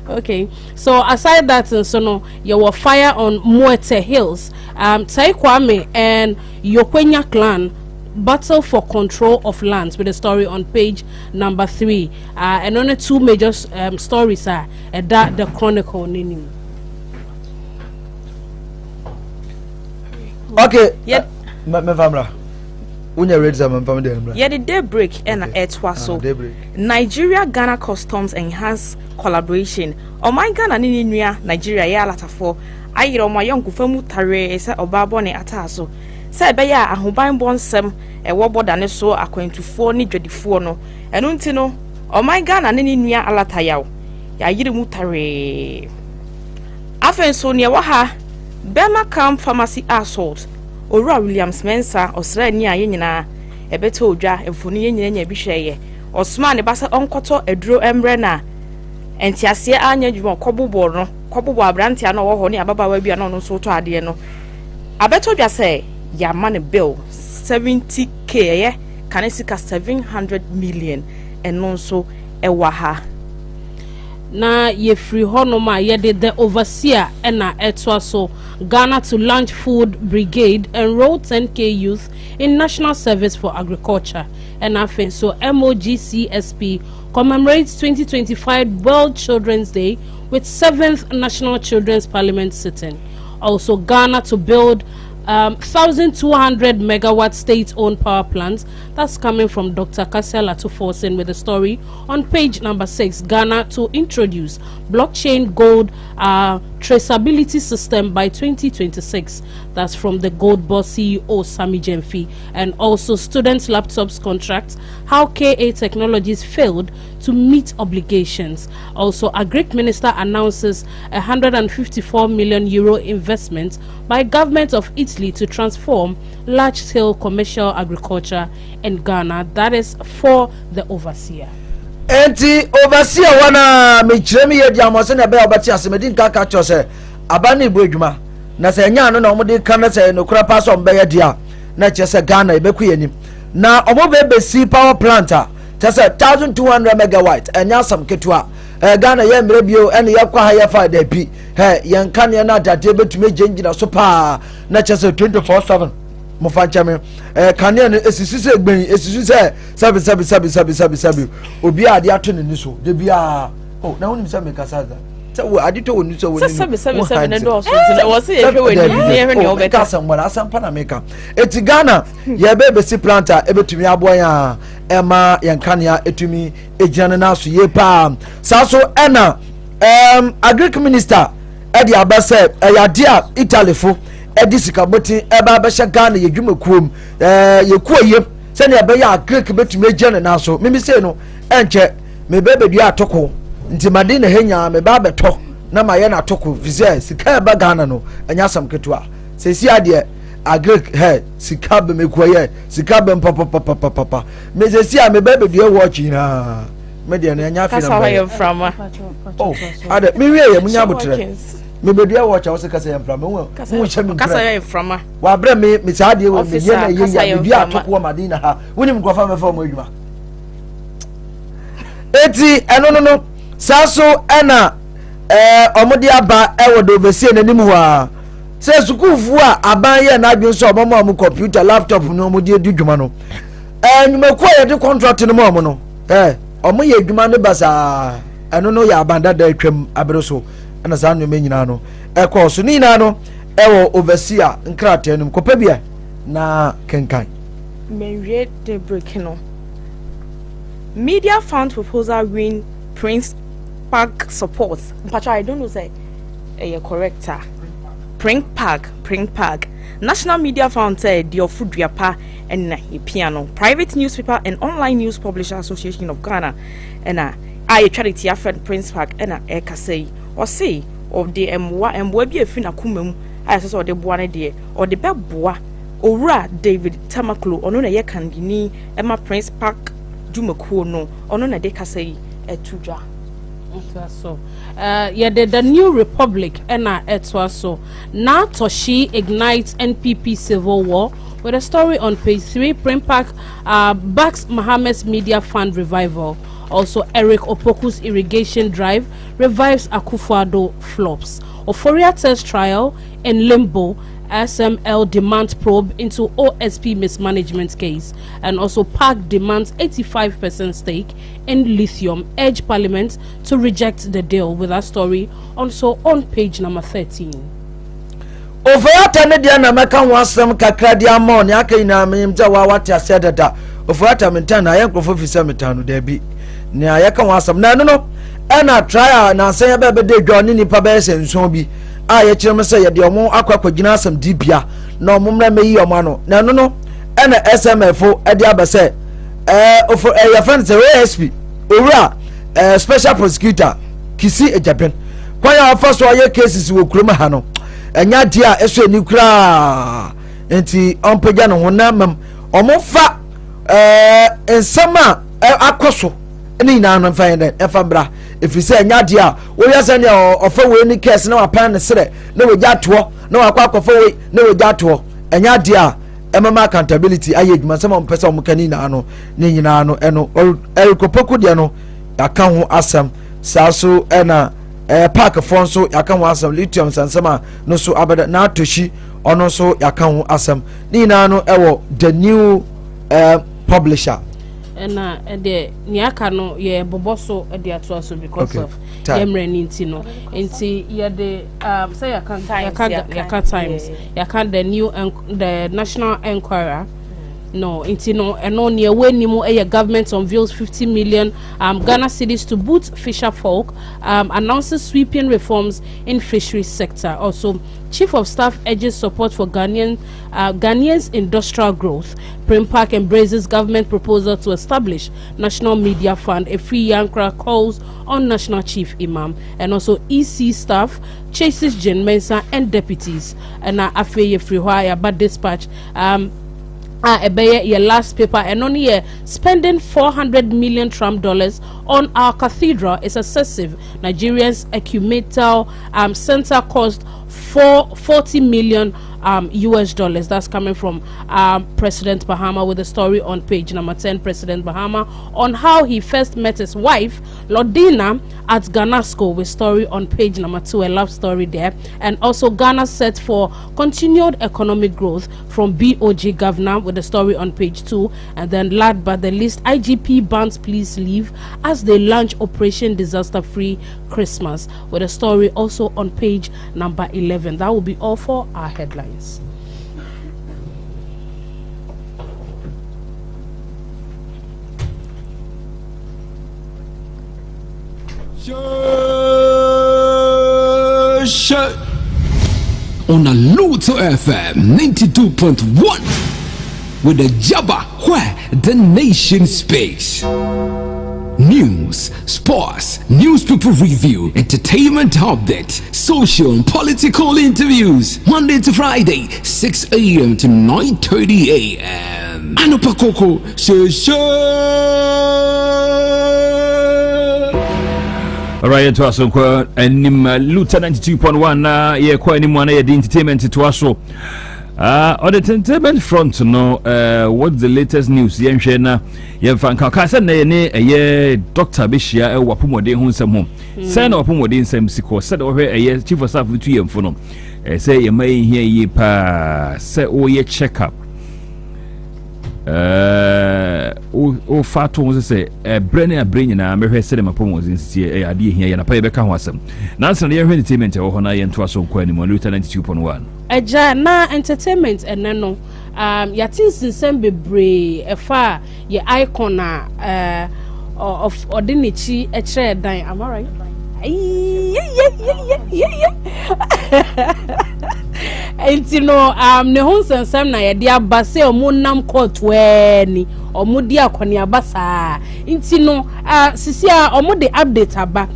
okay, so aside that, so no, you were fire on Moete Hills, Tai Kwame and Yokwenya clan battle for control of lands with a story on page number 3, and only 2 major stories are that the Chronicle nini. Okay, yeah, my family. Yeah, the daybreak and etwaso. Nigeria Ghana Customs enhance collaboration. Oh my Ghana ni Nigeria ya latafo. Ayiro ma yonku famu tare ese obabo ne ataso. Say be ya ahoban bonsem e wo boda ne so akwantufo ni dwadifo no. Enu nti no, oh my Ghana ni nua alata yawo. Ya yiri mu tare. Afenso ne wa ha Bema Camp Pharmacy assault. Ora Williams Mensa osra ni aye nyina ebeto odwa emfoni ye nyina nya bi hweye osma ne basa onkoto aduro emre na entiase anya dwuma kobobo no kobobo abrantia no wo ho ne ababawa bia no so to ade no abeto dwa se ya man bill 70k ye kanesika 700 million eno so ewa ha na ye free honoma ye did the overseer ena etwaso Ghana to launch food brigade enroll 10k youth in national service for agriculture and afin so MOGCSP commemorates 2025 World Children's Day with 7th National Children's Parliament sitting. Also Ghana to build 1,200 megawatt state-owned power plants. That's coming from Dr. Kasia Latuforsen with the story on page number 6. Ghana to introduce blockchain gold traceability system by 2026. That's from the Gold Boss CEO Sami Jemfi. And also students' laptops contracts. How KA Technologies failed to meet obligations. Also, a Greek minister announces €154 million investment by government of Italy to transform large-scale commercial agriculture in Ghana. That is for the overseer. Enti overseer wana mechiremi ye diamose na be obati asemedin kaka chose abani bredwuma na se nya no na omode kan se no kura paso mbe ye dia na chese Ghana ebeku yenim na omobe besi power plant a chese 1200 megawatt enya sam ketua Ghana ye mrebio ene ye kwa ha ye fa da bi he ye nkane na dade betumi genjina so pa na chese 24/7 mofanchame kane no esisi se gben esisi se sabi obi ade ato ne niso de bia oh na woni se me kasaza se wo ade to woni so woni sabi na do so na wo se ye hwe ni hwe ni obeka kasa mwara asampa na meka eti Ghana ye be si planter ebetumi aboan ya ema yenkane ya etumi ejina na so ye pa saso ena agric minister edi abase eyade a Italy fo edisika boti eba besha Ghana ye dwumakuom ye kuoyem se ne ebe ya Greek betumi ejene na so mimi se no enche me bebe dua atoko nti made na henya me ba beto na ma ye na atoko visa sika eba Ghana no enya sam ketua se si ade a Greek he sika be mekuoye sika be papa me se si a me bebe dua watch na me de na enya fi na oh ade me wie ye munya botre me be dia watch awose kasa yam from wo che kasa yam from wa bra me saade wo me ye na ye ya bia atoko madina ha woni mkofa me fa mo adwuma eti eno no saso ena omode aba ewo do besie nanim ho a se sukufu a aban ye na adwun so omomo am computer laptop no omode edwuma no nyumaku ye de contract no mo no omo ye edwuma ne basa eno no ya abanda da atwam abere so ana za no menyina no ekoso ni na no ewo overseer nkrata enum kopa bia na kenkan menwie de break no media fund proposal win Prince Park support mpacha I don't know say corrector Prince Park National Media Fund said the Ofuduapa and piano Private Newspaper and Online News Publisher Association of Ghana and I charity friend Prince Park and Eka say or say of the mwa bi afina kumem a ɛsɛ sɛ ɔde boa ne deɛ ɔde bɛboa owura David Tamaklo ɔno na yɛ kandini ɛma Prince Park dwumakuo no ɔno na de kasa yi ɛtudwa so the New Republic ena etwaso na Toshi ignites NPP civil war with a story on page 3. Prince Park backs Mohammed's media fund revival. Also, Eric Opoku's irrigation drive revives Akufo-Addo flops. Euphoria test trial in limbo. SML demands probe into OSP mismanagement case. And also, Park demands 85% stake in lithium. Urge Parliament to reject the deal. With that story also on page number 13. Ofurata ne dia na meka ho asem kakra dia ma ne aka ina mem ja wa wate ase dada ofurata mentan na yankrofo fi se metanu da bi ne ayeka ho asem na no na trial na se ya be de dwa ne nipa be se nso bi a ye kire me se ye de omo akwakwa asem di bia na omo mra meyi omo ano na no na SMFo e de abese your friend say ASP owura special prosecutor Kisi Ejaben kwa ya first wa ye cases wo kuroma ha no enya dia eso ni kura enti ompagya no honamam omofa ensama akoso ni na no fa yen efa bra efise enya dia wo yase ne ofa we ni case na wapan ne sere na we gya to na wakwa akofa we na we gya to enya dia emama accountability aye djuma sama mpesa omkani na ano ni nyina no eno erikopoku dia no aka ho asam saso ena park fonso yaka ho asam lithium sansama no so abada na Toshi ono so yaka ho asam ni na no ewo the new publisher na de niaka no ye boboso e de ato aso because of yemre ni nti no nti ye de say yaka times yaka the new the National Enquirer no inti no eno ne we ni mu government unveils 50 million Ghana cedis to boost fisher folk, announces sweeping reforms in fisheries sector. Also, Chief of Staff urges support for Ghanaians industrial growth. Prince Park embraces government proposal to establish National Media Fund. A free Yankra calls on National Chief Imam. And also EC staff chases Jen Mensah and deputies. And Afeye Frihwaya but dispatch your last paper and only spending $400 million Trump dollars on our cathedral is excessive. Nigerians Ecumetal center cost $40 million US dollars. That's coming from President Bahama with a story on page number 10. President Bahama on how he first met his wife Lordina at Ganasco with story on page number 2. A love story there. And also Ghana set for continued economic growth from BOG governor with a story on page 2. And then last but the least, IGP bans police leave as they launch Operation Disaster Free Christmas with a story also on page number 11. That will be all for our headlines. On a Luto FM 92.1 with AGYABA, where the nation speaks. News, sports, newspaper review, entertainment updates, social and political interviews. Monday to Friday, 6 a.m. to 9:30 a.m. ANOPA KOKO, Alright, to us, and Luta 92.1 na ye kwa ni mwana ye the entertainment to us. On the entertainment front, no, what's the latest news? Yenshena, Yenfanka, Kasa ne Dr. Bishia, Wapumode, who some home. Send Wapumode, some sick, said over a chief of staff with you and Funo. Say you may hear ye pa, say, oh, ye check up. O fato say brain na me hwe sede mapom ozinsie ade hia na pa ye beka ho asem na nsa na ye hwe entertainment e ho na ye nto aso kwa ni mo Luta 92.1 eja na entertainment ene no yatin sinsem bebre efa ye icon na of ordinichi e kire dan am I right Entino ne ho nsensem na ye de abase omunam court weni omudi akoni abasa ntino sisi a omude update aba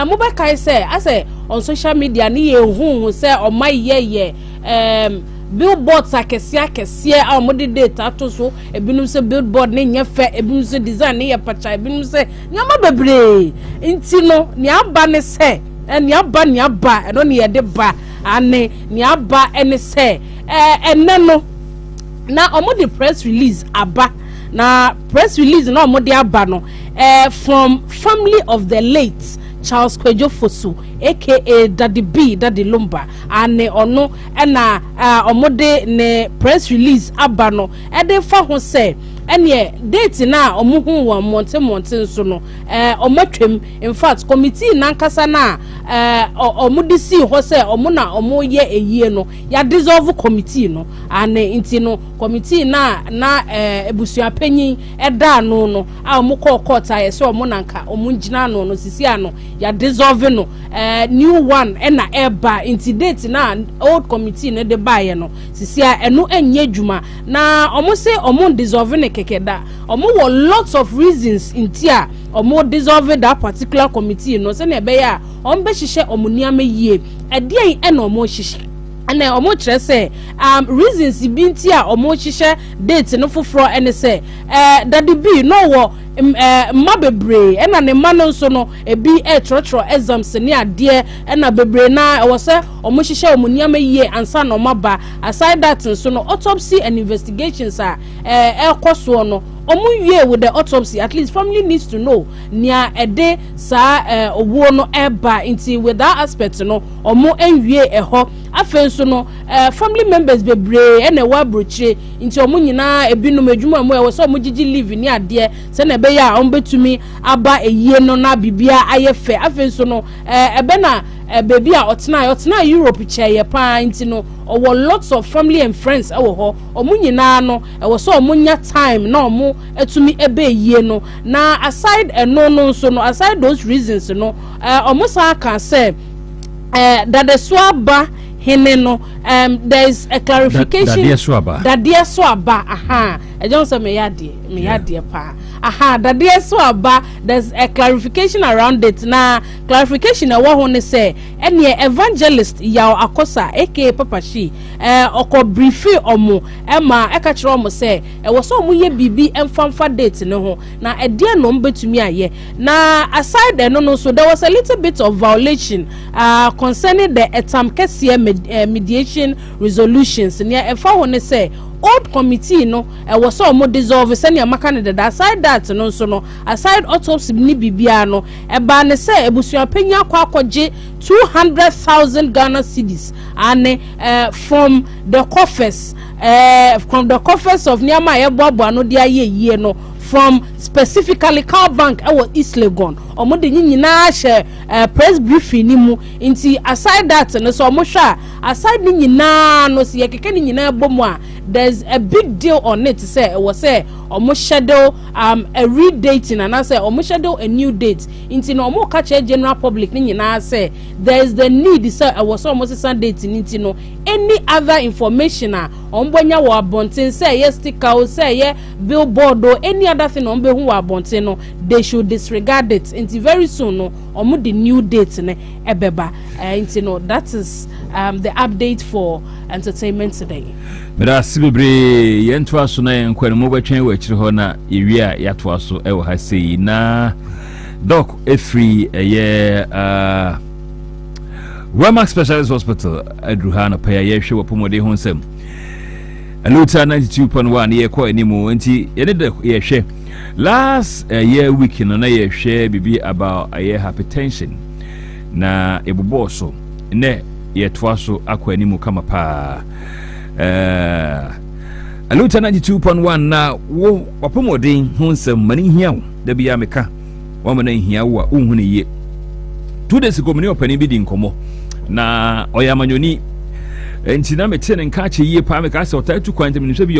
mo ba kai say ase on social media ni hu say o my ye billboards akese a mo de data to so ebinum se billboard ne nya fe ebinum se design ne ye pacha ebinum se nyama bebre nti no ni aba ne se ni aba eno ne ye de ba ane ni aba ene se enne no na omo de press release aba na press release na omo de aba no from family of the late Charles Kwejo Fosu aka Daddy B Daddy Lumba ane ono na omode ne press release aba no de fa ho se ene date na omuhu wa monte so no omatwem in fact committee na nkasa na omudi si ho se omo na omo ye eyie no ya dissolve committee no ane inti no committee na ebusua panyin eda no a omo court aye se omo na nka omo ngina no sisi ano ya dissolve no new one na eba inti date na old committee na de baye no sisi a eno enye djuma na omo se omo dissolve ne kekeda omo wo lots of reasons intia omo dissolve that particular committee no se na ebe ya ombe hihye omuniame yie edien na omo hihye ana omo kire se reasons bi ntia omo hihye date no foforo ene se Daddy B no wo mabebre ena ne ma no nso no ebi trotro exams ne ade ena bebre na wo se omo hihye omuniame yie ansa no maba aside that nso no autopsy and investigations ekoso no omu with the autopsy at least family needs to know nia ede sa owo no eba into with that aspect no omu enwie eho afenso no family members bebre ene wa brochire into omu nyina ebinum adwuma mu e so omu gigi live ni ade se na be ya ombetumi aba eyie no na bibia ayefe afenso no ebe na baby a otena Europe chaye pa nti no owo lots of family and friends ewo ho omu nyina no ewo so omu nya time na omu etumi ebe yie no na aside no so no aside those reasons no omu sa kan say that the swaba hene no there is a clarification that dear swaba aha ejon say me yade pa aha that dear swaba there's a clarification around it na clarification e wo ho ne say ene evangelist yaw akosa aka papa shi oko briefi omo ema eka kire omo say e wo so omo ye bibi emfamfa date ne ho na ede no mbetumi aye na aside no so there was a little bit of violation concerning the etam kese mediation resolutions near efa ho ne say old committee no was so mo dissolve senior makane that aside that no so no aside autopsy ni bibia no e ba ne say ebusua panya kwakoje 200,000 Ghana cedis and from the coffers of Niama Eboabo no dia ye no from specifically Car Bank East Legon omo de nyina hye press briefing ni mu nti aside that no so omo hwa aside ni nyina no se yekeke ni nyina ebomu a there's a big deal on it say it was say omo schedule a redating and I say omo schedule a new date nti no omo catch general public ni nyina say there's the need say it was almost Sunday nti no any other information ombonya wo abonten say yes sticker say yeah billboard or any other thing ombe hu wo abonten no they should disregard it nti very soon no omo the new date ne ebeba nti no that is the update for entertainment today. Mera sibebre yentoa so na yenkwa no betwen wa akire ho na ewia yatoa so e wo ha sei na doc efri Ramax Specialist Hospital adruha na pa ye hwe wopomode ho nsem Aluta 92.1 ye kwa animu nti ye de ye hwe last year week no na ye hwe bibi about hypertension na ebubo so ne ye toa so akwa animu kama pa Aluta 92.1 na wo wapomode ho nsem mani hia wo da bia meka wo mani hia wo a unhune ye 2 days ago mani opani bi di nkomo na oyamanyoni enti na metene nka che yie pa meka se otatu kwan tem nhwe bi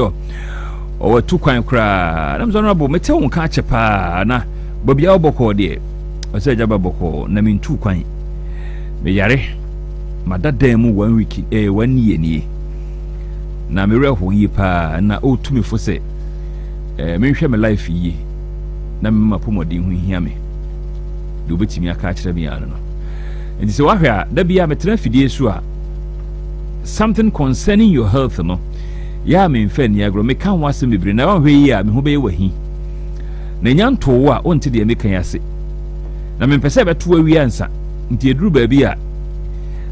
o tu kwan kra na mzo na bo mete wo nka che pa na bobia oboko de o se jaba boko na mintu kwan me yare madadam 1 week 1 year ni na me reho yie pa na o tumi fo se me hwe me life yie na me mapomodi hu hia me do betimi aka kire bi ano nti sɛ wahwɛ a da bia metena fidie so a something concerning your health no ya me mfa ni agro me kan wasem bebre na wahwɛ yi a me ho bɛyɛ wahi na nya ntowo a onte de me kan ase na me pese beto awi ansa nti eduru ba bi a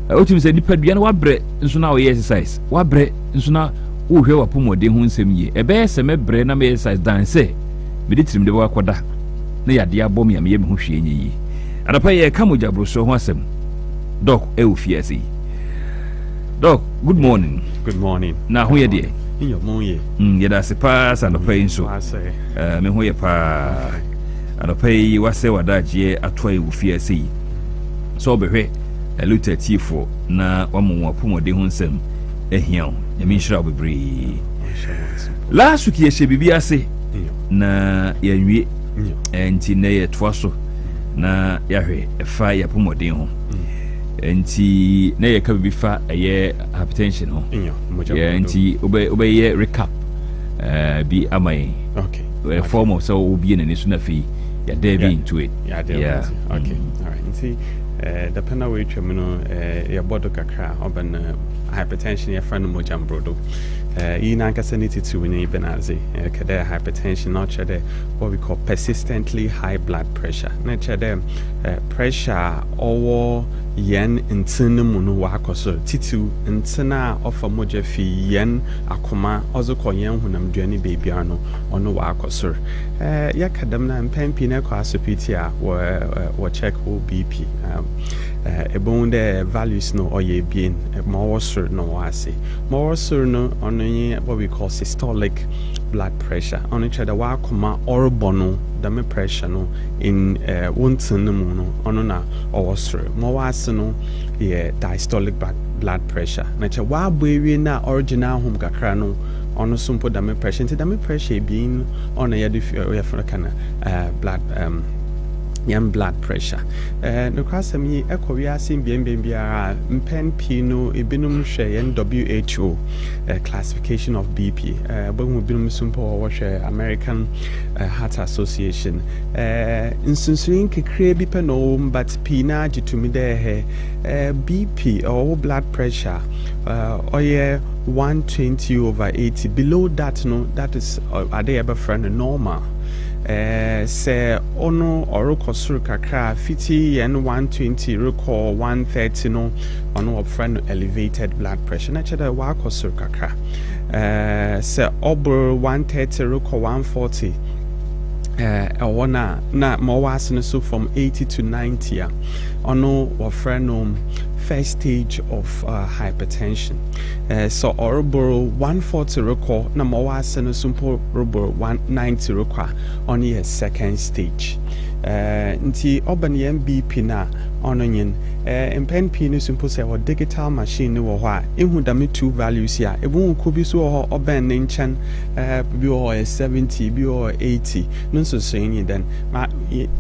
otum sɛ nipa dua na wabrɛ nso na wo exercise wabrɛ nso na wo hwɛ wapomode ho nsɛm yi ɛbɛyɛ sɛ mebrɛ na me exercise dan sɛ me de tirim de wakɔda na yade abom ya me yɛ me ho hwie nye yi adapa yɛ ka mogya bro so ho asɛm doc e wo fie ase doc good morning. Good morning. Na ho yɛ de in your moye yɛda ase paa sa adapa yi nso me ho yɛ paa adapa yi wasɛ wadagye atoa yi wo fie ase yi so obehwɛ eluta tifo na wamu wapomode ho nsɛm ehia nyame nhyira bebree last week yɛ hyɛ bibi ase na yɛnwie enti na yɛ toa so na yɛhwɛ ɛfa yɛpomode ho enti na yɛ ka bibi fa ɛyɛ hypertension ho enti obɛyɛ recap bi amai okay form of so obi na ne so na fi ya dive into it okay all right enti the panel we no ya bodo kakra oben hypertension ya friend mo jambrodo ina nkasa niti to we even as kada hypertension not chede what we call persistently high blood pressure na chede pressure owo yen ntene mu no wakoso titu ntena ofa moja fi yen akoma ozoko yen hunam duani baby ano ono wakoso ya kadam na mpempi na kwa asopiti a wo check wo BP ebon the values no oye bien more sur no wase more sur no ono what we call systolic blood pressure on each other wa koma orbono the pressure no in wontene mu no ono na owosre mo wase no ye diastolic blood pressure na che wa boewie na original home kakra no ono sumpo the pressure into the pressure being on a kana blood young blood pressure no kwasem yi ekɔwi asim biara mpen pino ebinum hwɛ WHO classification of BP bohu binum sumpo wɔhwɛ American Heart Association nsunsuin kekre bi pe no but pina gitumi de BP or blood pressure oye 120/80 below that no that is are they ever friend normal se ono oroko suru kakra fiti yen 120 recall 130 no ono friend elevated blood pressure na cheda wa kosuru kakra se obur 130 recall 140 ona na mo wasne so from 80 to 90 ono wa friend first stage of hypertension so oroboro 140 recall na mo wasne so oroboro 190 recall on your second stage nti oban BP na ononyin pen p no simple say or digital machine no wo ha ehu da me two values ya ebu ko bi so ho oban ne nchen bi o 70 bi o 80 no so saying then ma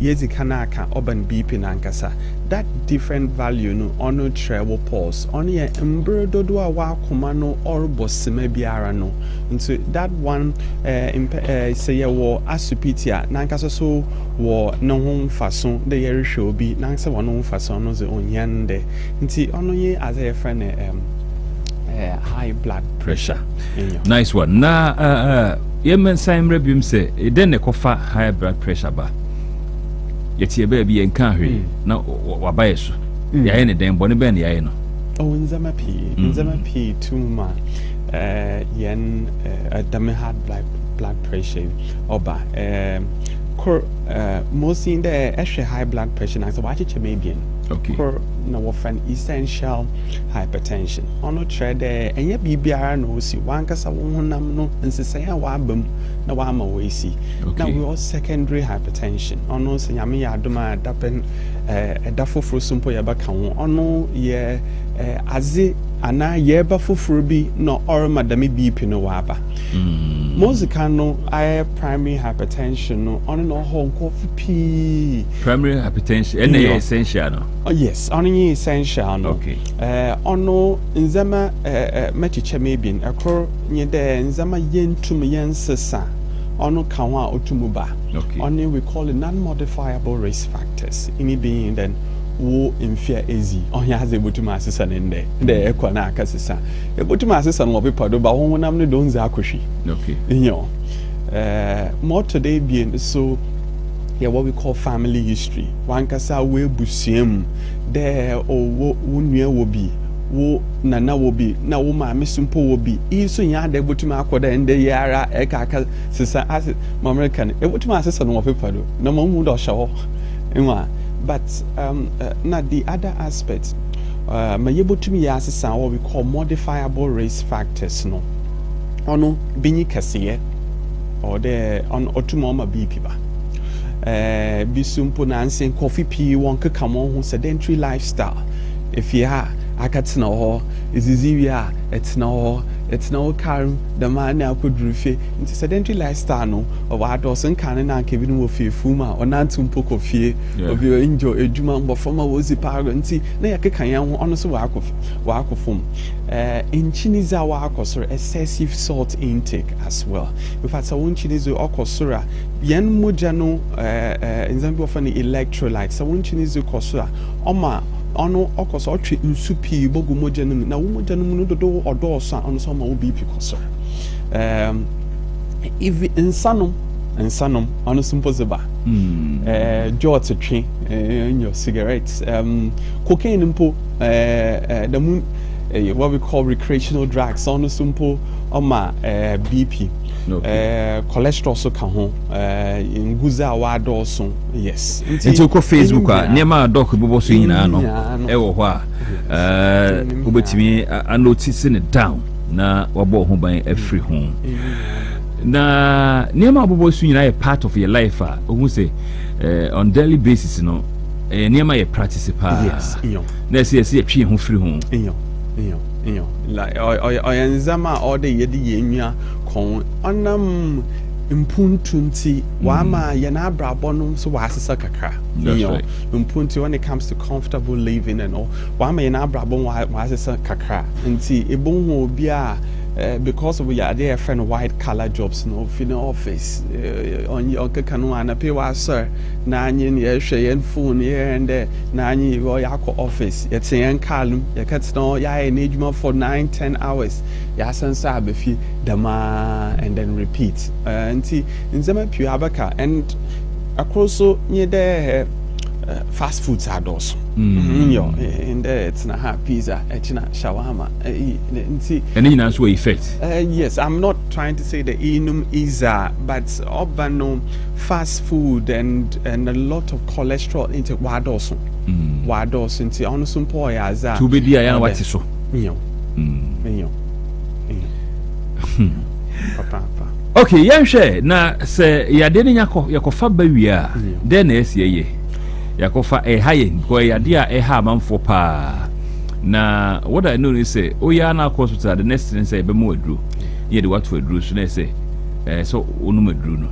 yezi kana aka oban BP na nkasa that different value no ono treble pulse on ye mbrododo a wa akoma no orbo sema biara no nti that one say ye wo asupitia na nkasa so wo no ho mfaso de ye rehwe obi na nkasa wo no mfaso no ze onyande nti ono ye as a friend high blood pressure nice one na yemen sign rebim say e den ne kofa high blood pressure ba yeti ebe bi enka hwe na wabaye so yaye ne den bone ben yaye no nzama p tuma yen adame hard blood pressure oba most in the high blood pressure na so wa cheche maybe okay na wo fan essential hypertension ono trade enye bibiara na osi wankasa wo honam no nsese ya wa abam na wa ama wo esi na we all secondary hypertension ono se nyame ya adoma dapen edafoforo sumpo ya baka wo ono ye aze ana ye ba foforo bi no or madame BP no wa ba Mozika no I primary hypertension no ono no ho nkofu pi primary hypertension and essential no oh yes ono ye essential no okay ono nzama mechiche maybe akro nye de nzama yentum yensesa ono kanwa otumuba okay ono we call it non modifiable risk factors ini being then wo mfia ezi ohia ze botuma asesa ne nde ekwa na akasesa e botuma asesa no obepa do ba honam ne don za akohwi okay more today being so what we call family history wan kasa we busuam there wo nua wo bi wo nana wo bi na wo ma mesumpo wo bi iso nya da botuma akoda nde yara eka sesa as American e botuma asesa no obepa do na mamu do hyeho enwa. But not the other aspect, my able to me as what we call modifiable risk factors. No, ono bini kasiye or the on otumoma BP ba. Bisumpo nansi coffee pee one could come on sedentary lifestyle. If you are, I can't know is easy. It's no car the man now could refer into sedentary lifestyle no or what doesn't can and Kevin will fear fuma or nantum poke of fear of your enjoy a juma but from a was the parent na can honestly work of form in Chinese our excessive salt intake as well. In fact, I want Chinese okosura yen mojano in Zambia of any electrolytes. I want Chinese okosura oma ono okoso otwe nsupi bogu mojanum na wo mojanum no dodo odosa ono so ma wo BP koso if insanum ono simple zeba jot twe your cigarettes cocaine mpo the moon what we call recreational drugs ono simple oma BP cholesterol so ka ho nguza wa doso yes nti ko Facebook a niema doc bobo so nyina no ewo ho a obetimi notice ne down na wabo ho ban afri ho na niema bobo so nyina a part of your life a ohu say on daily basis no niema ye practice pa yes na say twi ho free ho like oyanzama all the yedi yenwa kon onam impuntunti wama yana brabonum so wasesa kakra impunti when it comes to comfortable living and all wama yana brabon wasesa kakra nti ebon ho bia because we are there friend white collar jobs no in the office on your kanu ana pay wa sir na anyi ye hwe yen phone here and there na anyi go yakọ office yet yen kalum ye kat no ya enejuma for 9-10 hours ya sansa abefi dama and then repeat nti nzema pu abaka and across so nye there fast foods are those in there it's na pizza echina shawarma and in answer effect yes I'm not trying to say the inum is but urban fast food and a lot of cholesterol into wados into honest boy as to be there what is so okay yanhwe na se yade ne yakofa bawia den na esiye yakofa haye ko yade a ha manfo pa na what I know is say oya na hospital the next thing say be mo aduro ye de what for aduro so na say so onum aduro no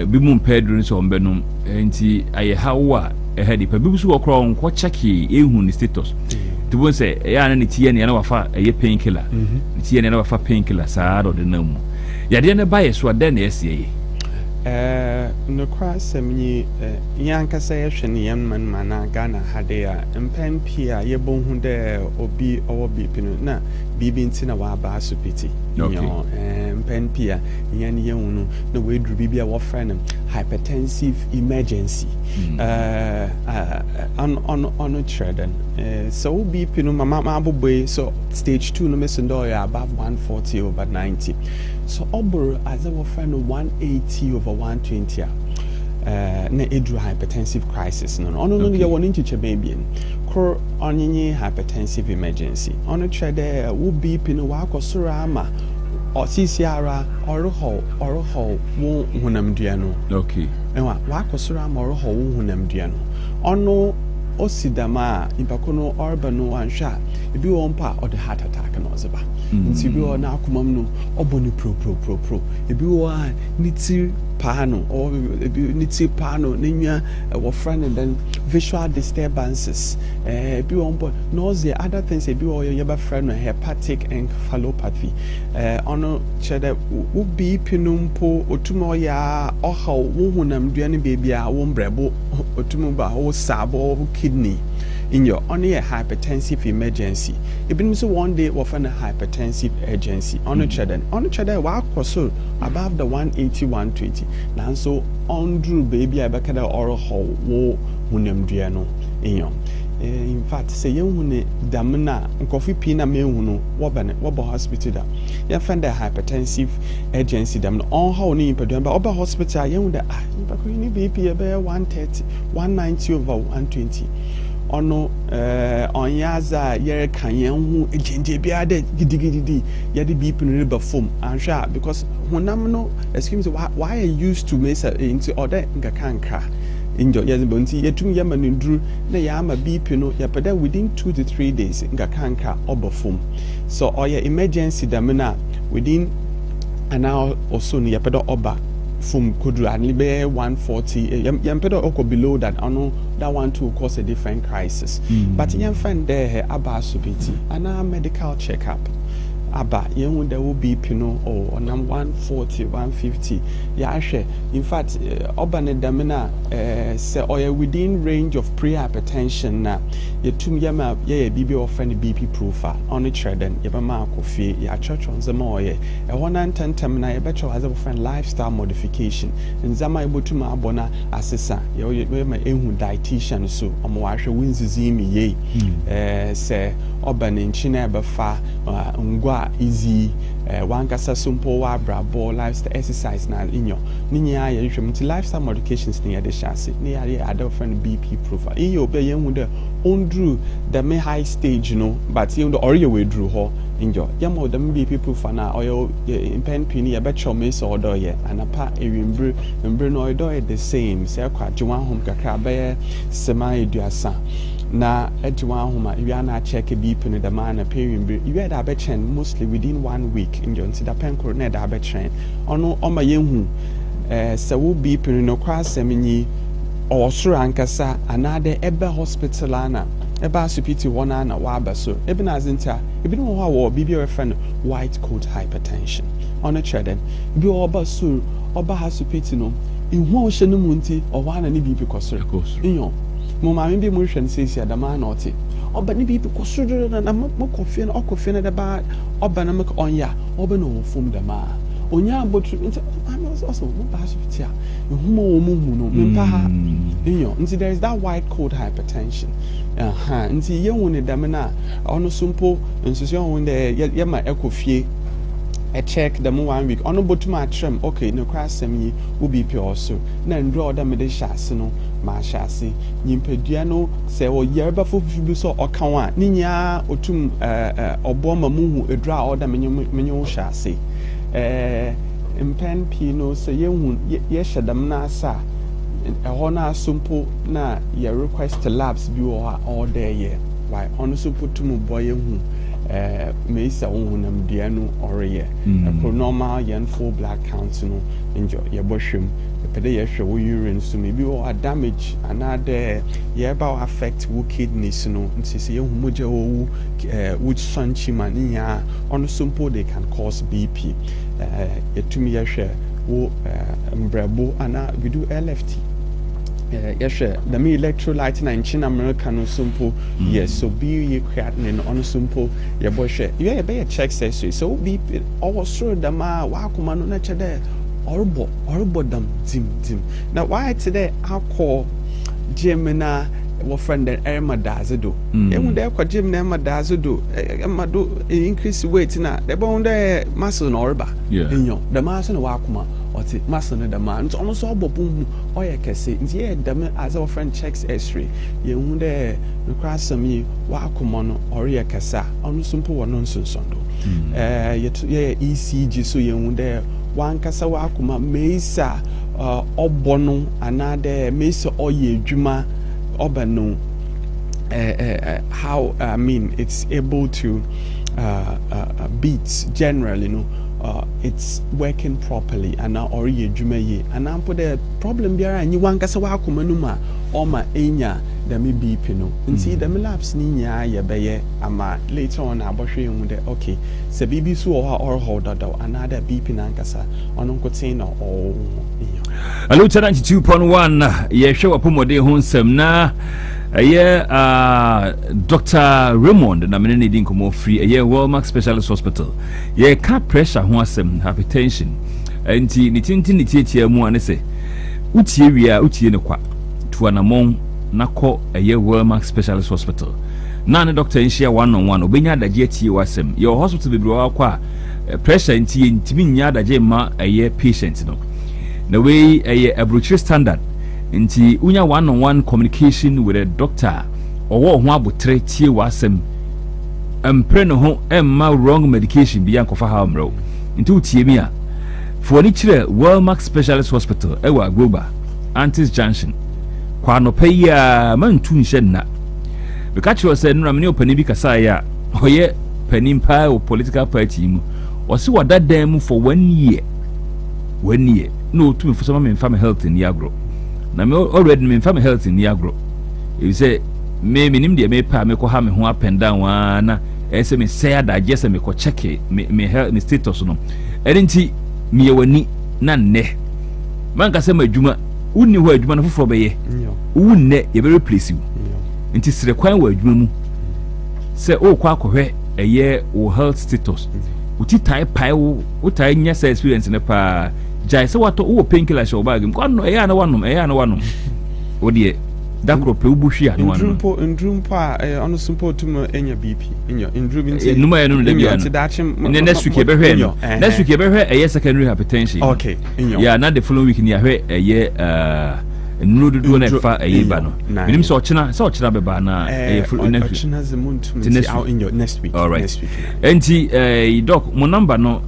bi mu pedro so ombenum enti aye hawa di pa bi so okro onko check ehu ni status to bon say ya na ne tie ne na wafa painkiller tie ne na wafa painkiller saa do de namu yade ne baye so den na esiye no kwasemni yanka say hwene yamman mana Ghana hade a mpan pia ye bonhu de obi owo bipinu na bibi ntina wa ba asupiti mpan pia yan yenu no we dru bibi a wo friend hypertensive emergency on treden so bipinu mama abobwe so stage 2 no mesendo ya above 140/90 so obor as a friend 180/120 na edru hypertensive crisis no ya won nchiche baby kor onyenye hypertensive emergency ono trede wo bp no wa akosoro ama osisiara oroho wo hunamdua no okay enwa wa akosoro ama oroho wo hunamdua no ono osidama impakono urbano ansha ebi won pa or the heart attack no zeba nti bi won akomam no oboni pro ebi won niti paano or niti paano nenya friend and then visual disturbances bi on boy nausea other things bi o your friend hepatic encephalopathy ono chede wo BP numpo otumo ya oha wo hunam duane baby a wo mbrebo otumo ba wo sabo kidney in your only a hypertensive emergency. It means one day we find a hypertensive urgency on each other walk so above the 180 120 now so on drew baby I back at the oral hole wo hunem diano in fact say you damna coffee pina me huno waba hospital da you find a hypertensive urgency dam on how ni pedon ba oba hospital you da ni BP about 130 190 over 120 ono onyaza yere kan yen hu ejenje bia de gidigidi ye de BP no riba form ansha because honam no excuse me why I used to mess into order nga kanka injo yes bonti yetum yama nduru na yama BP no yapeda within 2 to 3 days nga kanka oba form so oya emergency damina within an hour or so ni yapeda oba from Kudra and Libe 140 yampedo oko below that I know that one too cause a different crisis but you find there aba subiti and a medical checkup aba yen there will be pino or on 140 150 yeah in fact urban damina say or within range of pre-hypertension na yetum yama ye bibi offer BP profile on it then yebama kofi ya church on zama oye e wona ntantem na yebecho has a friend lifestyle modification nzama ebotuma abona asesa ye ma ehu dietitian so omo ahwe winzizimi ye say urban nchina ebefa ngwa easy one kasa simple wa brabo lifestyle exercise na inyo ninya ya hwem lifestyle modifications ni yade chance ni yade other friend BP profile in your be yen de ondru the me high stage no but you the ori we drew ho injo yamo the BP profile na oyo pen pini ya becho me so odo ye anapa ewimbre mbre no odo the same say kwa jwan hom kakra be sema eduasa na edwa homa wi na check BP no the man period you had abechen mostly within 1 week in your da penko na da abechen ono oma yenhu se wo BP no kwa semnyi osoro ankasa anade ebe hospital ana ebe asupiti wona na wa abaso ebe na azinta ebe no ho BP refer white coat hypertension on a treden bi oba so oba asupiti no ihu o hye no munti o wa na ni BP kosoro inyo mo ma me bi mo hwe nsesi adama na ote oba ni bi kosoro na mo kofie na okofie na deba oba na mek onya oba no fom dama onya abotu nti also mo ba hospital humo wo mo hu no me pa ha inyo nti there is that white coat hypertension nti ye hu ne dama na ono sumpo nsusu on de ye ma ekofie a check the 1 week ono botuma trem okay no kwasem yi wo BP also na ndro oda me de hyase no ma hyase nyimpadua no se wo yerba fofubi so okan a ninya otum oboma muhu edra oda menyo hyase impen pino se yehu ye hyedam na asa ho na asumpo na ye request labs bi wo all day ye why ono so potum boy hu meisa wonam diano oreye a normal yan full blood count no enjoy ye bohwem pede ye hwe wo urine so maybe or damage another ye ba affect wo kidneys no ntise ye humoja wo which sanchi mania on simple they can cause BP etumi ye hwe wo mbrebo ana we do LFT yes the me electrolyte na in America no simple yes so be creatinine on simple your boy share you be a check so be all sure the ma wa kuma no na chede orbo dam dim now why today I call Gemina wo friend Emma Dazedo emu de kwa gym na Emma Dazedo Emma do increase weight na the bone there muscle no orba inyo the muscle no wa kuma oti muscle no the man so almost obopum oye kese nti ye dem as our friend checks x-ray ye hu de no krasam yi wa kuma no ore kesa onu simple wono nsonsondo ye ECG so ye hu de wan kasa wa kuma meisa obono anade meisa oye adwuma obano how I mean it's able to beat generally no it's working properly and now or ye juma ye and now put the problem biara and you want kasa wa akoma no ma or ma enya da me beep no nti the labs ni nya ye beye ama later on abohwe hu de okay se bibi so or hold that another beep na kasa ono nkotin na oh Hello 92.1 ye hwe wapomode ho nsem na Dr. Raymond na menene din komo free Walmark Specialist Hospital ye ka pressure ho asem hypertension enti ni tintin ni tietia mu ane se utie wia utie ne kwa tuanamon nako Walmark Specialist Hospital na ne doctor nhia one on one obenya adaje atie wasem ye hospital bebre wa kwa pressure enti ntimi nya adaje ma patient no the way a brochure standard nti unya one on one communication with a doctor or ho abotre tie wasem empre no ho emma wrong medication bi yankofa ha amro nti utie mi a for ni kire Walmark Specialist Hospital ewa Agyaba Antis Junction kwa no pay a man tu nhye na be catch you say no me opani bi kasa ya oye panim pa o political party mu o se wadadan mu for 1 year no to me for some me family health in Yagro na me already me family health in Yagro you say me nim de me pa me ko ha me ho up and down na e say me say ada je say me ko check me health me status no enti me yewani na nne man ka say ma adwuma unni ho adwuma no foforo be ye unne ye be replace you enti sire kwan wa adwuma mu say o kwa akohwe o health status uti tai pai wo utai nya say experience ne pa jai se wato wo painkiller show bag ko no na wanom o de da kro pe ubuhia no wanom ndrumpo ono sumpo tum enya bp ndrum nti numa ya no de bia no next week e be hwe secondary hypertension okay yeah na the following week ni ahwe nudu na fa ba no minim so ochina beba na ochina zemuntu nti out in your next week all right next week enti doc mo number no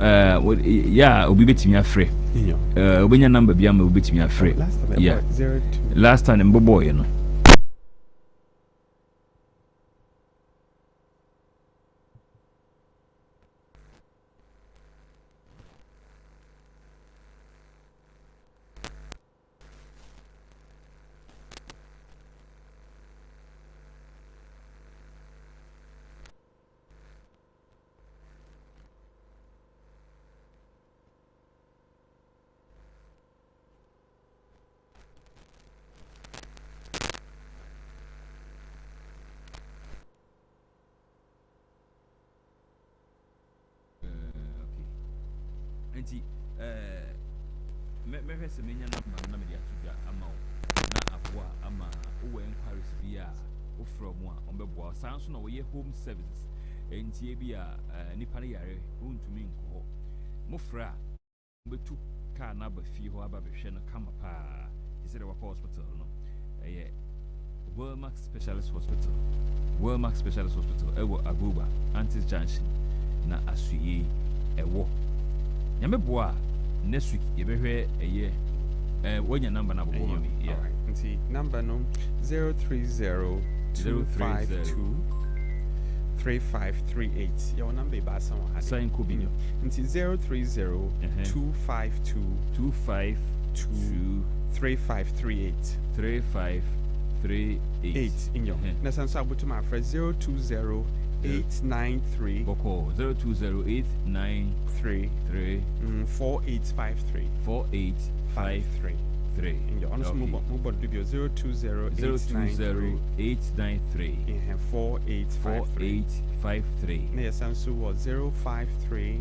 obi betimi afre obenya number bia ma obi betimi afre yeah last time mbobo ye no me se menya number na me dia tuja ama na aboa ama wo inquiries bia wo from a ombeboa san so na wo ye home services entie bia nipa ne yare wontumi nko mo fra betu ka na ba fi ho aba behwe no kama pa ise de wa hospital no Walmark Specialist Hospital ewo Agyaba Antis Junction na asuye ewo nyame boa next week you be here when your number na bobo me yeah nti number no 030 252 3538 your number ba san wa sign ko bi nti 030 252 3538 in your na san so abutu ma fra 020 893 Boko 020893 4853 in your honest mobile video 020893 4853 near Samsung was 053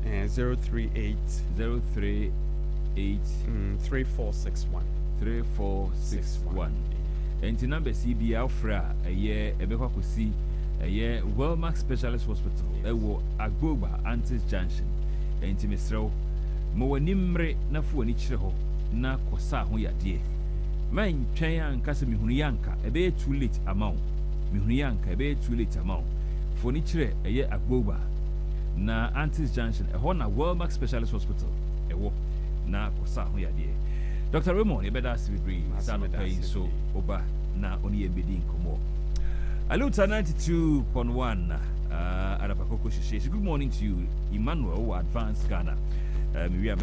and 038 3461 enti number CB Alfra ebekwa kosi Walmark Specialist Hospital ewo Agyaba Antis Junction enti mesrew mo wanimre na fu ani kire ho na kosa ho yade man twen anka se mihunu yanka ebe too late amount fu ani kire Agyaba na Antis Junction ho na Walmark Specialist Hospital ewo na kosa ho yade Dr. Raymond ebeda sibiri sano pay so oba na oni ebedi nkomo Aluta 92.1 ANOPA KOKO Sheshe. Good morning to you, Emmanuel, Advanced Ghana. We have